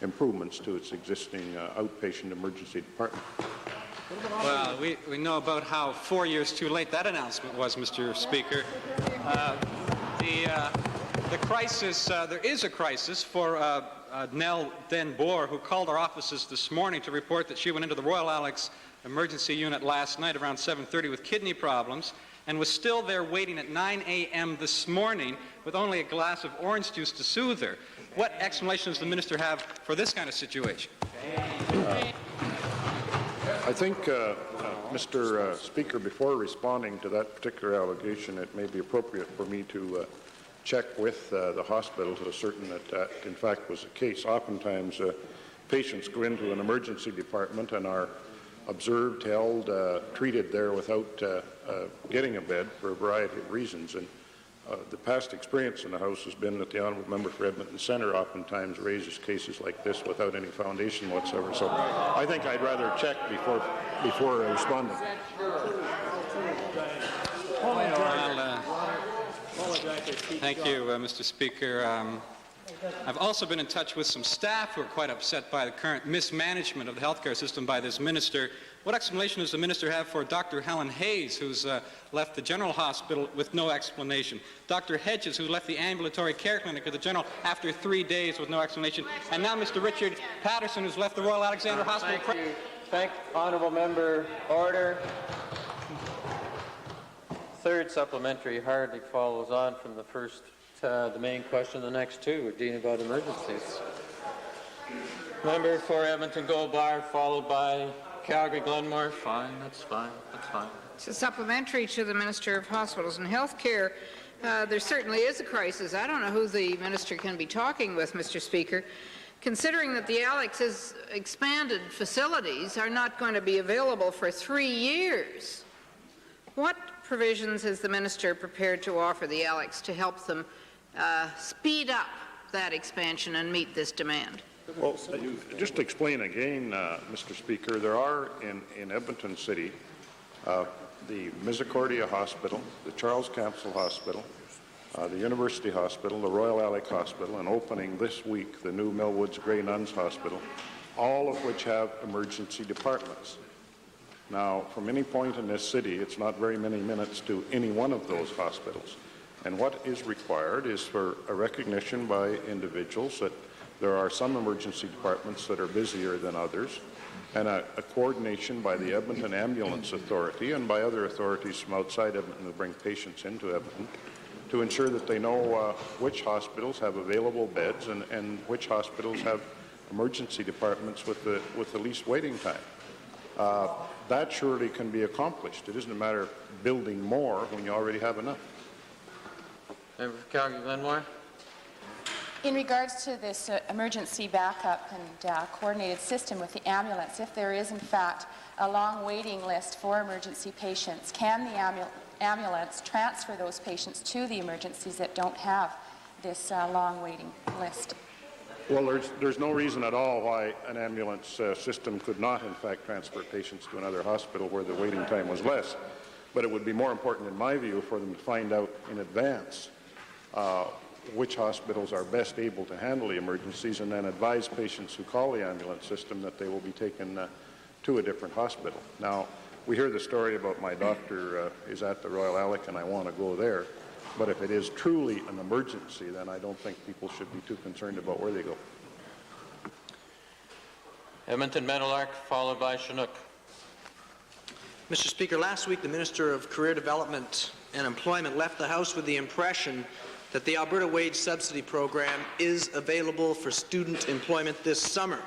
improvements to its existing outpatient emergency department. Well, we know about how 4 years too late that announcement was, Mr. Speaker. The crisis, there is a crisis for Nell Den-Boer, who called our offices this morning to report that she went into the Royal Alec's emergency unit last night around 7:30 with kidney problems and was still there waiting at 9 a.m. this morning with only a glass of orange juice to soothe her. What explanation does the Minister have for this kind of situation? I think, Mr. Speaker, before responding to that particular allegation, it may be appropriate for me to check with the hospital to ascertain that that, in fact, was the case. Oftentimes, patients go into an emergency department and are observed, held, treated there without getting a bed for a variety of reasons. And the past experience in the House has been that the honourable member for Edmonton Centre oftentimes raises cases like this without any foundation whatsoever. So I think I'd rather check before responding. Thank you, Mr. Speaker. I've also been in touch with some staff who are quite upset by the current mismanagement of the healthcare system by this minister. What explanation does the minister have for Dr. Helen Hayes, who's left the General Hospital with no explanation? Dr. Hedges, who left the ambulatory care clinic at the General after 3 days with no explanation? And now Mr. Richard Patterson, who's left the Royal Alexandra Hospital. Thank honourable member. Order. Third supplementary hardly follows on from the first, the main question. The next two are dealing about emergencies. Member for Edmonton Gold Bar, followed by Calgary Glenmore. Fine, that's fine, that's fine. It's a supplementary to the Minister of Hospitals and Health Care. There certainly is a crisis. I don't know who the minister can be talking with, Mr. Speaker. Considering that the Alex's expanded facilities are not going to be available for 3 years, what provisions is the minister prepared to offer the Alex to help them speed up that expansion and meet this demand? Well, just to explain again, Mr. Speaker, there are in Edmonton City the Misericordia Hospital, the Charles Capsule Hospital, the University Hospital, the Royal Alec Hospital, and opening this week the new Millwoods Grey Nuns Hospital, all of which have emergency departments. Now, from any point in this city, it's not very many minutes to any one of those hospitals. And what is required is for a recognition by individuals that there are some emergency departments that are busier than others, and a coordination by the Edmonton Ambulance Authority and by other authorities from outside Edmonton who bring patients into Edmonton to ensure that they know which hospitals have available beds and which hospitals have emergency departments with the least waiting time. That surely can be accomplished. It isn't a matter of building more when you already have enough. Member for Calgary-Glenmore. In regards to this emergency backup and coordinated system with the ambulance, if there is in fact a long waiting list for emergency patients, can the ambulance transfer those patients to the emergencies that don't have this long waiting list? Well, there's no reason at all why an ambulance system could not, in fact, transfer patients to another hospital where the waiting time was less. But it would be more important, in my view, for them to find out in advance which hospitals are best able to handle the emergencies and then advise patients who call the ambulance system that they will be taken to a different hospital. Now, we hear the story about my doctor is at the Royal Alec and I want to go there. But if it is truly an emergency, then I don't think people should be too concerned about where they go. Edmonton Meadowlark, followed by Chinook. Mr. Speaker, last week the Minister of Career Development and Employment left the House with the impression that the Alberta Wage Subsidy Program is available for student employment this summer.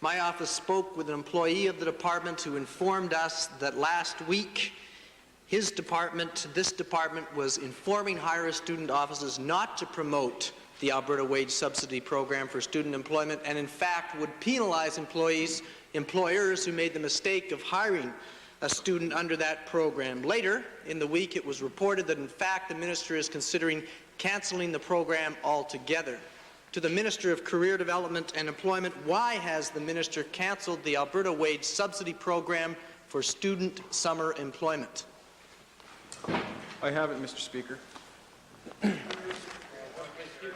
My office spoke with an employee of the department who informed us that last week this department was informing higher student offices not to promote the Alberta Wage Subsidy Program for student employment and in fact would penalize employers who made the mistake of hiring a student under that program. Later in the week it was reported that in fact the minister is considering cancelling the program altogether. To the Minister of Career Development and Employment, why has the minister cancelled the Alberta Wage Subsidy Program for student summer employment? I haven't, Mr. Speaker.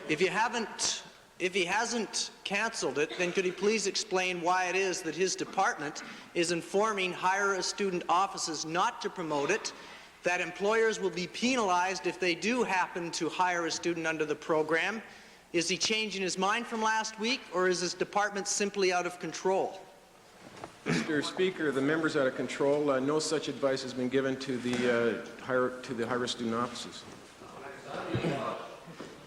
If he hasn't cancelled it, then could he please explain why it is that his department is informing higher student offices not to promote it, that employers will be penalized if they do happen to hire a student under the program? Is he changing his mind from last week, or is his department simply out of control? Mr. Speaker, the member's out of control. No such advice has been given to the higher student offices.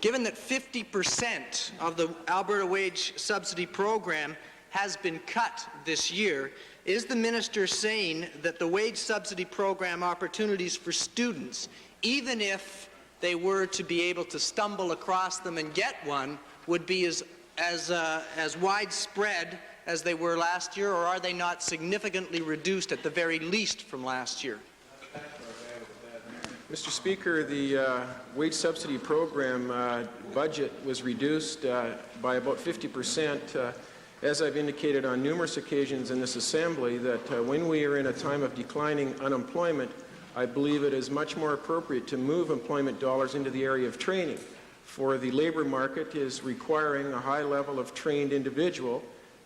Given that 50% of the Alberta Wage Subsidy Program has been cut this year, is the minister saying that the wage subsidy program opportunities for students, even if they were to be able to stumble across them and get one, would be as widespread as they were last year, or are they not significantly reduced at the very least from last year? Mr. Speaker, the wage subsidy program budget was reduced by about 50%. As I've indicated on numerous occasions in this Assembly, that when we are in a time of declining unemployment, I believe it is much more appropriate to move employment dollars into the area of training. For the labor market is requiring a high level of trained individual.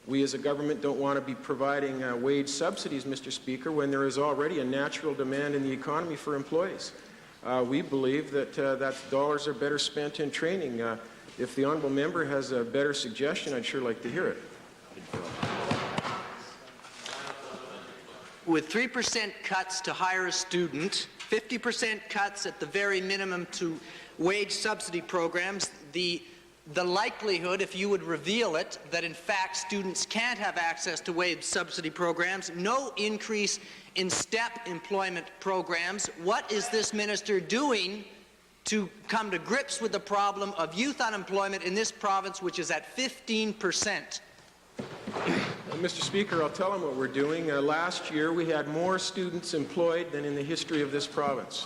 We as a government don't want to be providing wage subsidies, Mr. Speaker, when there is already a natural demand in the economy for employees. We believe that dollars are better spent in training. If the honourable member has a better suggestion, I'd sure like to hear it. With 3% cuts to hire a student, 50% cuts at the very minimum to wage subsidy programs, the likelihood, if you would reveal it, that in fact students can't have access to wage subsidy programs, no increase in STEP employment programs. What is this minister doing to come to grips with the problem of youth unemployment in this province, which is at 15%? Mr. Speaker, I'll tell him what we're doing. Last year we had more students employed than in the history of this province.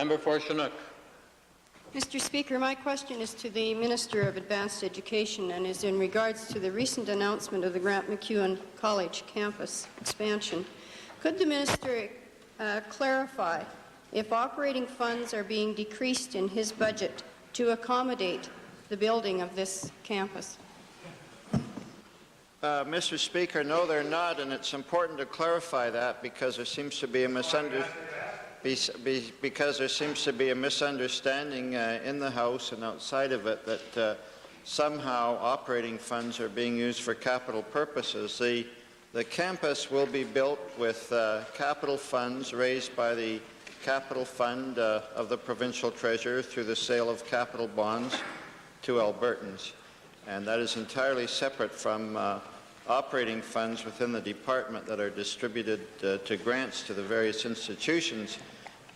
Member for Chinook. Mr. Speaker, my question is to the Minister of Advanced Education and is in regards to the recent announcement of the Grant MacEwan College campus expansion. Could the Minister clarify if operating funds are being decreased in his budget to accommodate the building of this campus? Mr. Speaker, no, they're not, and it's important to clarify that because there seems to be a misunderstanding in the House and outside of it that somehow operating funds are being used for capital purposes. The campus will be built with capital funds raised by the capital fund of the provincial treasurer through the sale of capital bonds to Albertans, and that is entirely separate from operating funds within the department that are distributed to grants to the various institutions.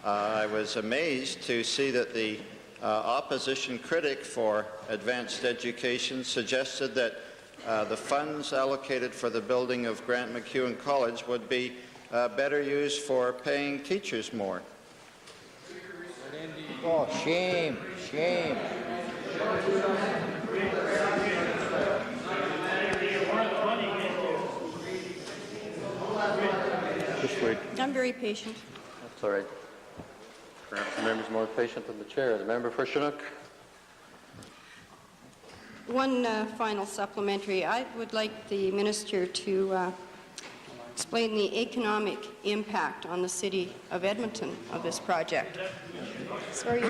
I was amazed to see that the opposition critic for advanced education suggested that the funds allocated for the building of Grant MacEwan College would be better used for paying teachers more. Oh, shame, shame. Just wait. I'm very patient. That's all right. Perhaps the member's more patient than the chair. The member for Chinook. One final supplementary. I would like the Minister to explain the economic impact on the City of Edmonton of this project. Sorry.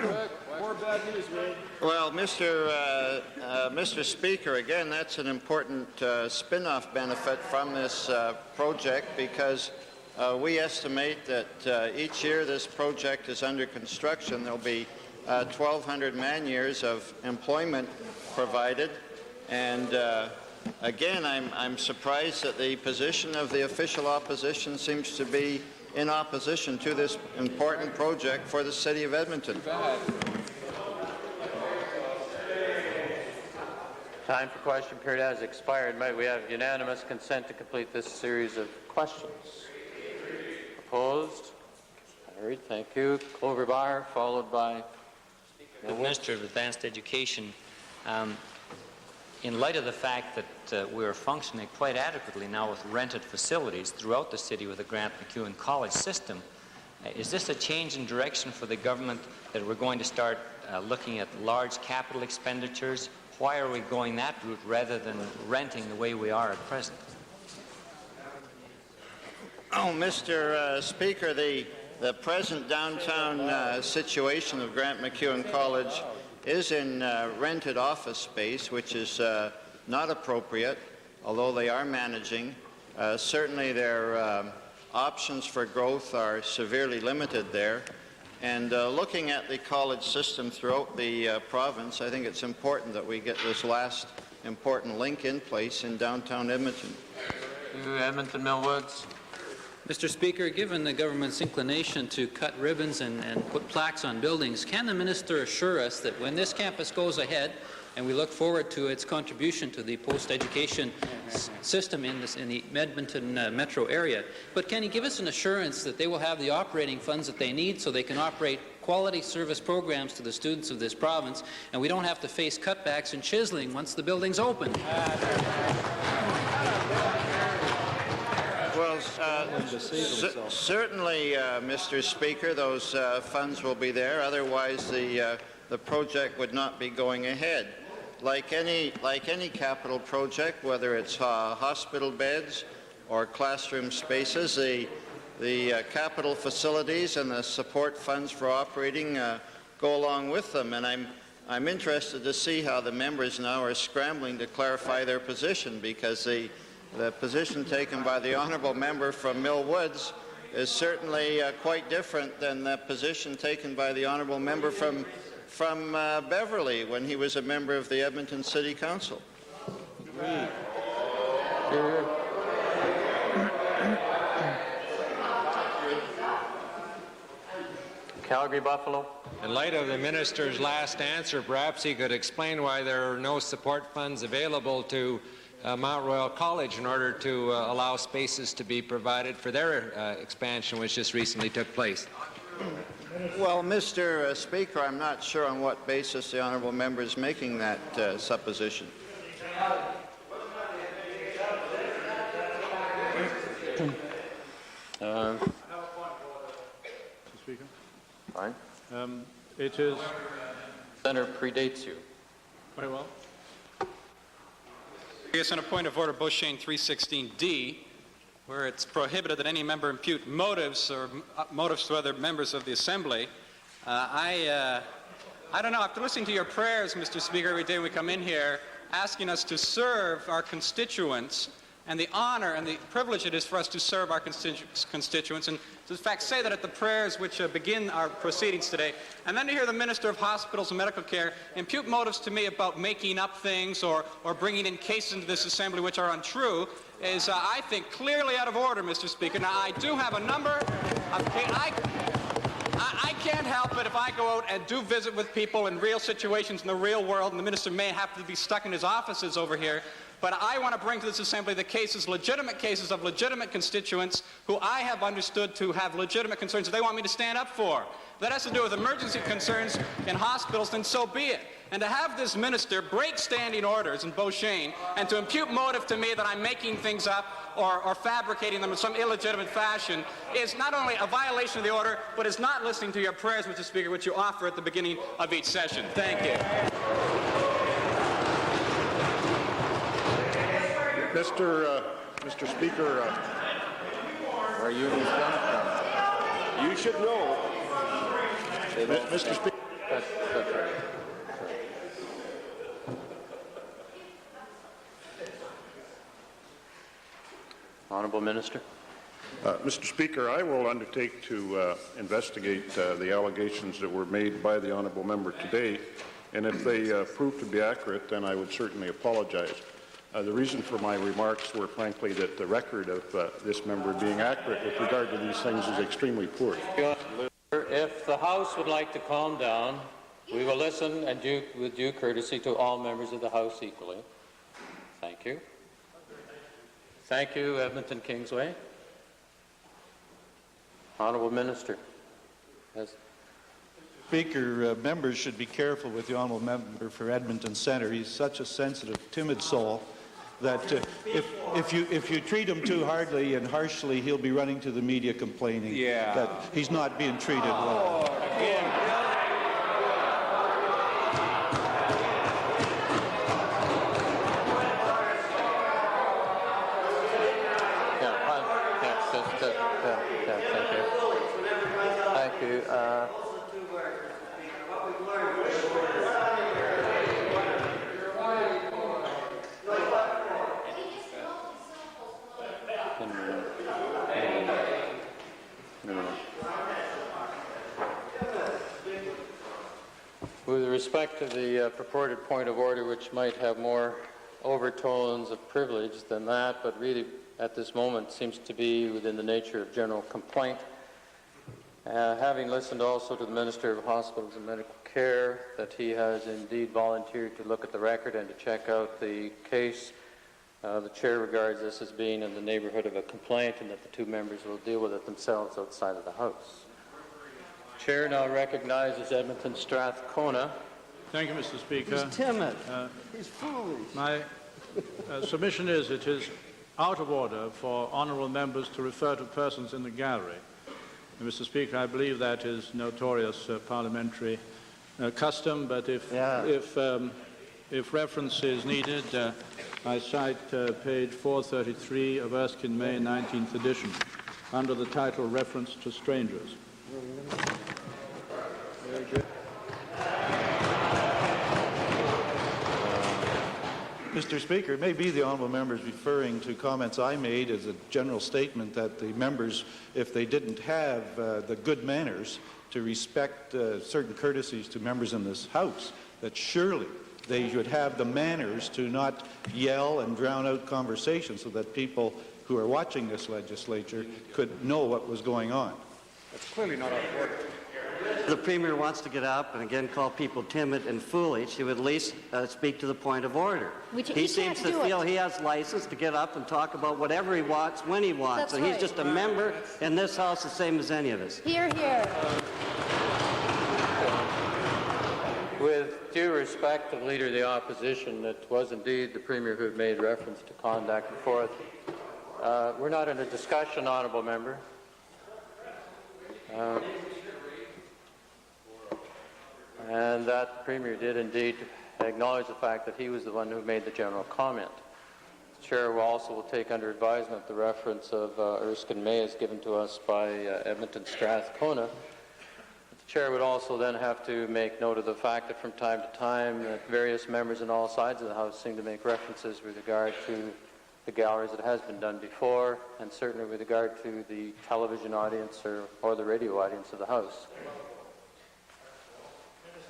More bad news, Ray. Well, Mr. Speaker, again, that's an important spin-off benefit from this project because we estimate that each year this project is under construction, there'll be 1,200 man-years of employment provided, and again, I'm surprised that the position of the official opposition seems to be in opposition to this important project for the City of Edmonton. Time for question period has expired. Might we have unanimous consent to complete this series of questions? Opposed? Carried. Thank you. Clover Bar, followed by The Minister of Advanced Education. In light of the fact that we are functioning quite adequately now with rented facilities throughout the city with the Grant MacEwan College system, is this a change in direction for the government that we're going to start looking at large capital expenditures? Why are we going that route rather than renting the way we are at present? Oh, Mr. Speaker, the present downtown situation of Grant MacEwan College is in rented office space, which is not appropriate, although they are managing. Certainly their options for growth are severely limited there. And looking at the college system throughout the province, I think it's important that we get this last important link in place in downtown Edmonton. Edmonton Millwoods. Mr. Speaker, given the government's inclination to cut ribbons and put plaques on buildings, can the minister assure us that when this campus goes ahead, and we look forward to its contribution to the post-education system in the Edmonton metro area, but can he give us an assurance that they will have the operating funds that they need so they can operate quality service programs to the students of this province, and we don't have to face cutbacks and chiseling once the building's open? Well, certainly, Mr. Speaker, those funds will be there. Otherwise, the project would not be going ahead. Like any capital project, whether it's hospital beds or classroom spaces, the capital facilities and the support funds for operating go along with them. And I'm interested to see how the members now are scrambling to clarify their position, because the position taken by the honourable member from Mill Woods is certainly quite different than the position taken by the honourable member from Beverly when he was a member of the Edmonton City Council. Calgary Buffalo. In light of the minister's last answer, perhaps he could explain why there are no support funds available to Mount Royal College in order to allow spaces to be provided for their expansion, which just recently took place. Well, Mr. Speaker, I'm not sure on what basis the honourable member is making that supposition. Speaker? Fine. It is... Senator predates you. Very well. Yes, on a point of order, Beauchesne 316D, where it's prohibited that any member impute motives or motives to other members of the Assembly. I don't know. After listening to your prayers, Mr. Speaker, every day when we come in here, asking us to serve our constituents, and the honor and the privilege it is for us to serve our constituents, and to in fact say that at the prayers which begin our proceedings today, and then to hear the Minister of Hospitals and Medical Care impute motives to me about making up things or bringing in cases into this Assembly which are untrue is, I think, clearly out of order, Mr. Speaker. Now, I do have a number of I can't help it if I go out and do visit with people in real situations in the real world, and the minister may have to be stuck in his offices over here. But I want to bring to this Assembly the cases, legitimate cases of legitimate constituents who I have understood to have legitimate concerns that they want me to stand up for. If that has to do with emergency concerns in hospitals, then so be it. And to have this minister break standing orders in Beauchesne and to impute motive to me that I'm making things up or fabricating them in some illegitimate fashion is not only a violation of the order, but is not listening to your prayers, Mr. Speaker, which you offer at the beginning of each session. Thank you. Mr. Speaker, Where you from? you should know. Mr. Speaker. That's right. Honourable Minister. Mr. Speaker, I will undertake to investigate the allegations that were made by the honourable member today, and if they prove to be accurate, then I would certainly apologize. The reason for my remarks were, frankly, that the record of this member being accurate with regard to these things is extremely poor. If the House would like to calm down, we will listen and with due courtesy to all members of the House equally. Thank you. Thank you, Edmonton Kingsway. Honourable Minister. Yes. Speaker, members should be careful with the honourable member for Edmonton Centre. He's such a sensitive, timid soul that if you treat him too hardly and harshly, he'll be running to the media complaining that he's not being treated well. Thank you. With respect to the purported point of order, which might have more overtones of privilege than that, but really at this moment seems to be within the nature of general complaint, having listened also to the Minister of Hospitals and Medical Care that he has indeed volunteered to look at the record and to check out the case, the Chair regards this as being in the neighbourhood of a complaint and that the two members will deal with it themselves outside of the House. Chair now recognizes Edmonton Strathcona. Thank you, Mr. Speaker. He's timid. He's foolish. My submission is it is out of order for honourable members to refer to persons in the gallery. And, Mr. Speaker, I believe that is notorious parliamentary custom, but if reference is needed, I cite page 433 of Erskine May, 19th edition, under the title Reference to Strangers. Very good. Mr. Speaker, it may be the honourable members referring to comments I made as a general statement that the members, if they didn't have the good manners to respect certain courtesies to members in this House, that surely they should have the manners to not yell and drown out conversations so that people who are watching this legislature could know what was going on. That's clearly not out of order. the Premier wants to get up and again call people timid and foolish, he would at least speak to the point of order. He seems to feel he has license to get up and talk about whatever he wants, when he wants. That's and he's right. just a member in this House the same as any of us. Hear, hear. With due respect to the Leader of the Opposition, it was indeed the Premier who made reference to conduct and forth. We're not in a discussion, Honourable Member. And that the Premier did indeed acknowledge the fact that he was the one who made the general comment. The Chair will take under advisement the reference of Erskine May as given to us by Edmonton Strathcona. The Chair would also then have to make note of the fact that from time to time that various members on all sides of the House seem to make references with regard to the galleries that has been done before, and certainly with regard to the television audience or the radio audience of the House.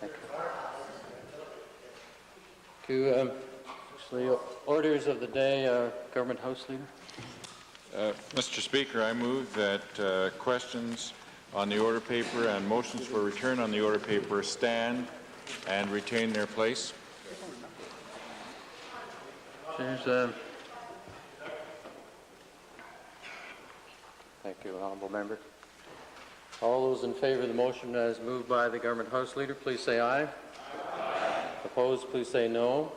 Thank you. The orders of the day, Government House Leader. Mr. Speaker, I move that questions on the order paper and motions for return on the order paper stand and retain their place. Thank you, Honourable Member. All those in favour of the motion as moved by the Government House Leader, please say aye. Opposed, please say no.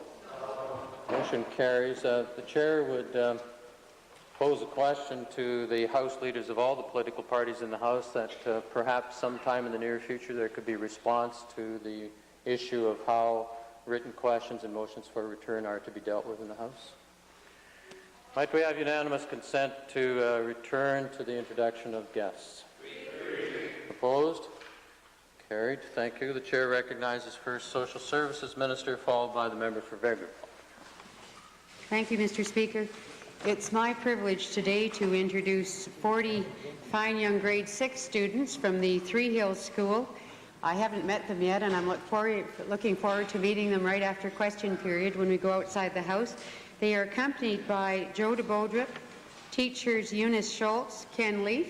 Motion carries. The Chair would pose a question to the House Leaders of all the political parties in the House that perhaps sometime in the near future there could be response to the issue of how written questions and motions for return are to be dealt with in the House. Might we have unanimous consent to return to the introduction of guests? Opposed? Carried. Thank you. The Chair recognizes first Social Services Minister, followed by the member for Vegreville. Thank you, Mr. Speaker. It's my privilege today to introduce 40 fine young grade 6 students from the Three Hills School. I haven't met them yet, and I'm looking forward to meeting them right after question period when we go outside the House. They are accompanied by Joe DeBodrip, teachers Eunice Schultz, Ken Leaf,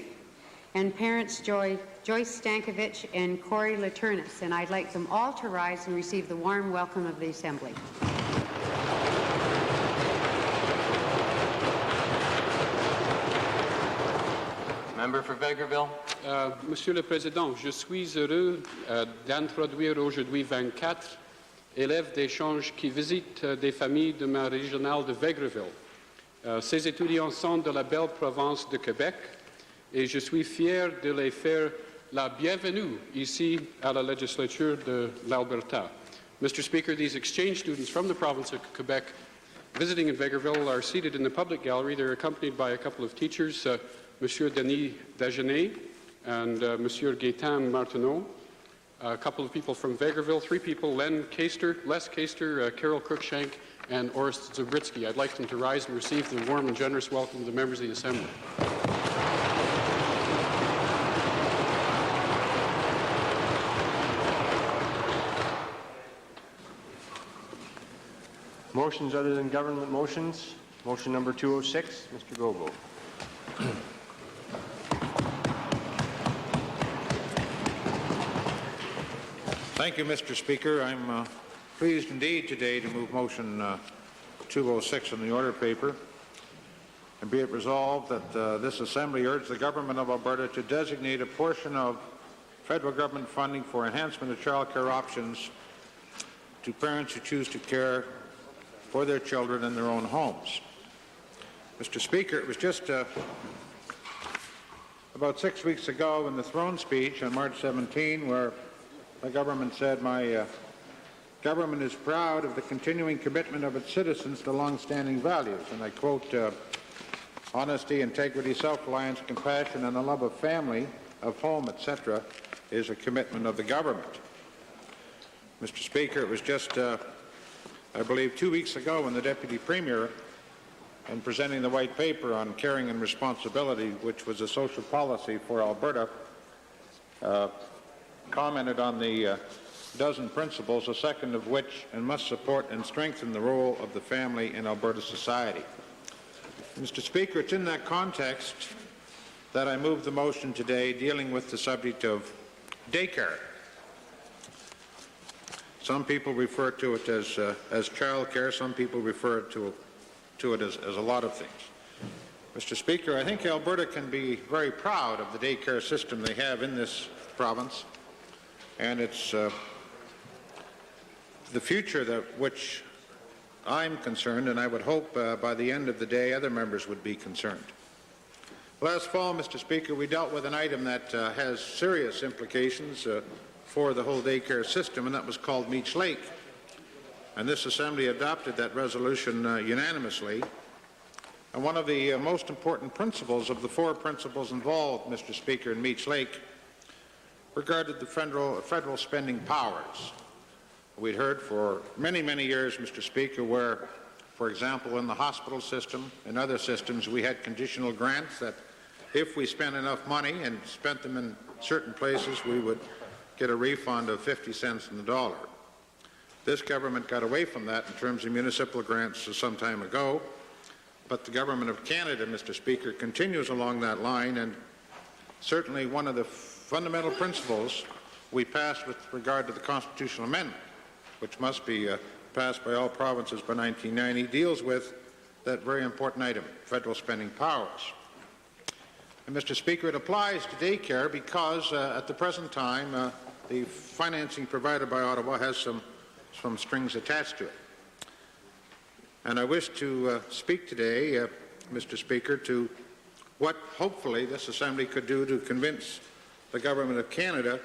and parents Joyce Stankovich and Corey Laturnus. And I'd like them all to rise and receive the warm welcome of the Assembly. Member for Vegreville. Monsieur le Président, je suis heureux d'introduire aujourd'hui 24 élèves d'échange qui visitent des familles de ma régionale de Vegreville. Ces étudiants sont de la belle province de Québec et je suis fier de les faire la bienvenue ici à la législature de l'Alberta. Mr. Speaker, these exchange students from the province of Quebec visiting in Vegreville are seated in the public gallery. They're accompanied by a couple of teachers, Monsieur Denis Dagenet and Monsieur Gaétan Martineau, a couple of people from Vegreville, 3 people, Les Caster, Carol Cruikshank, and Orest Zabritsky. I'd like them to rise and receive the warm and generous welcome of the members of the Assembly. Motions other than government motions. Motion number 206, Mr. Gogo. Thank you, Mr. Speaker. I'm pleased indeed today to move motion 206 on the order paper. And be it resolved that this Assembly urge the Government of Alberta to designate a portion of federal government funding for enhancement of child care options to parents who choose to care for their children in their own homes. Mr. Speaker, it was just about 6 weeks ago in the throne speech on March 17 where the government said, my government is proud of the continuing commitment of its citizens to long-standing values. And I quote, honesty, integrity, self-reliance, compassion, and a love of family, of home, etc., is a commitment of the government. Mr. Speaker, it was just, I believe, 2 weeks ago when the Deputy Premier, in presenting the white paper on caring and responsibility, which was a social policy for Alberta, commented on the dozen principles, a second of which and must support and strengthen the role of the family in Alberta society. Mr. Speaker, it's in that context that I move the motion today dealing with the subject of daycare. Some people refer to it as child care. Some people refer to it as a lot of things. Mr. Speaker, I think Alberta can be very proud of the daycare system they have in this province, and it's the future which I'm concerned, and I would hope by the end of the day other members would be concerned. Last fall, Mr. Speaker, we dealt with an item that has serious implications for the whole daycare system, and that was called Meech Lake. And this Assembly adopted that resolution unanimously. And one of the most important principles of the 4 principles involved, Mr. Speaker, in Meech Lake regarded the federal spending powers. We'd heard for many, many years, Mr. Speaker, where, for example, in the hospital system and other systems, we had conditional grants that if we spent enough money and spent them in certain places, we would get a refund of 50 cents on the dollar. This government got away from that in terms of municipal grants some time ago, but the Government of Canada, Mr. Speaker, continues along that line, and certainly one of the fundamental principles we passed with regard to the constitutional amendment, which must be passed by all provinces by 1990, deals with that very important item, federal spending powers. And, Mr. Speaker, it applies to daycare because at the present time the financing provided by Ottawa has some strings attached to it. And I wish to speak today, Mr. Speaker, to what hopefully this Assembly could do to convince the Government of Canada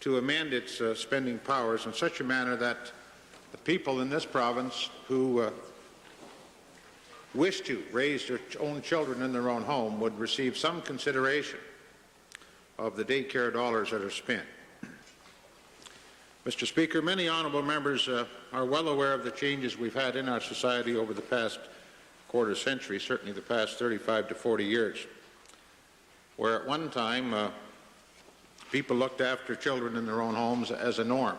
to amend its spending powers in such a manner that the people in this province who wish to raise their own children in their own home would receive some consideration of the daycare dollars that are spent. Mr. Speaker, many honourable members are well aware of the changes we've had in our society over the past quarter century, certainly the past 35 to 40 years, where at one time people looked after children in their own homes as a norm.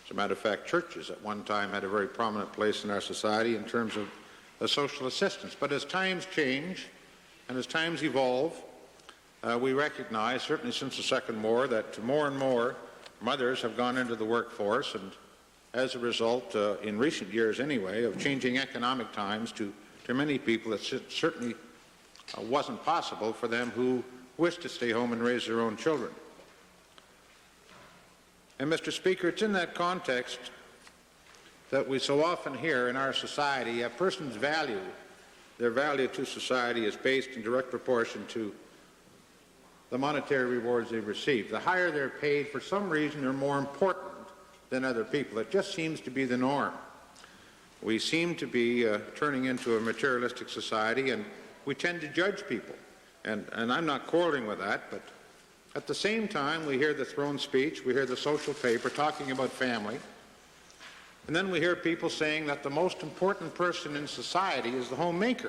As a matter of fact, churches at one time had a very prominent place in our society in terms of social assistance. But as times change and as times evolve, we recognize, certainly since the Second War, that more and more mothers have gone into the workforce, and as a result, in recent years anyway, of changing economic times, to many people it certainly wasn't possible for them who wished to stay home and raise their own children. And, Mr. Speaker, it's in that context that we so often hear in our society a person's value, their value to society, is based in direct proportion to the monetary rewards they receive. The higher they're paid, for some reason, they're more important than other people. It just seems to be the norm. We seem to be turning into a materialistic society, and we tend to judge people. And I'm not quarreling with that, but at the same time, we hear the throne speech, we hear the social paper talking about family, and then we hear people saying that the most important person in society is the homemaker.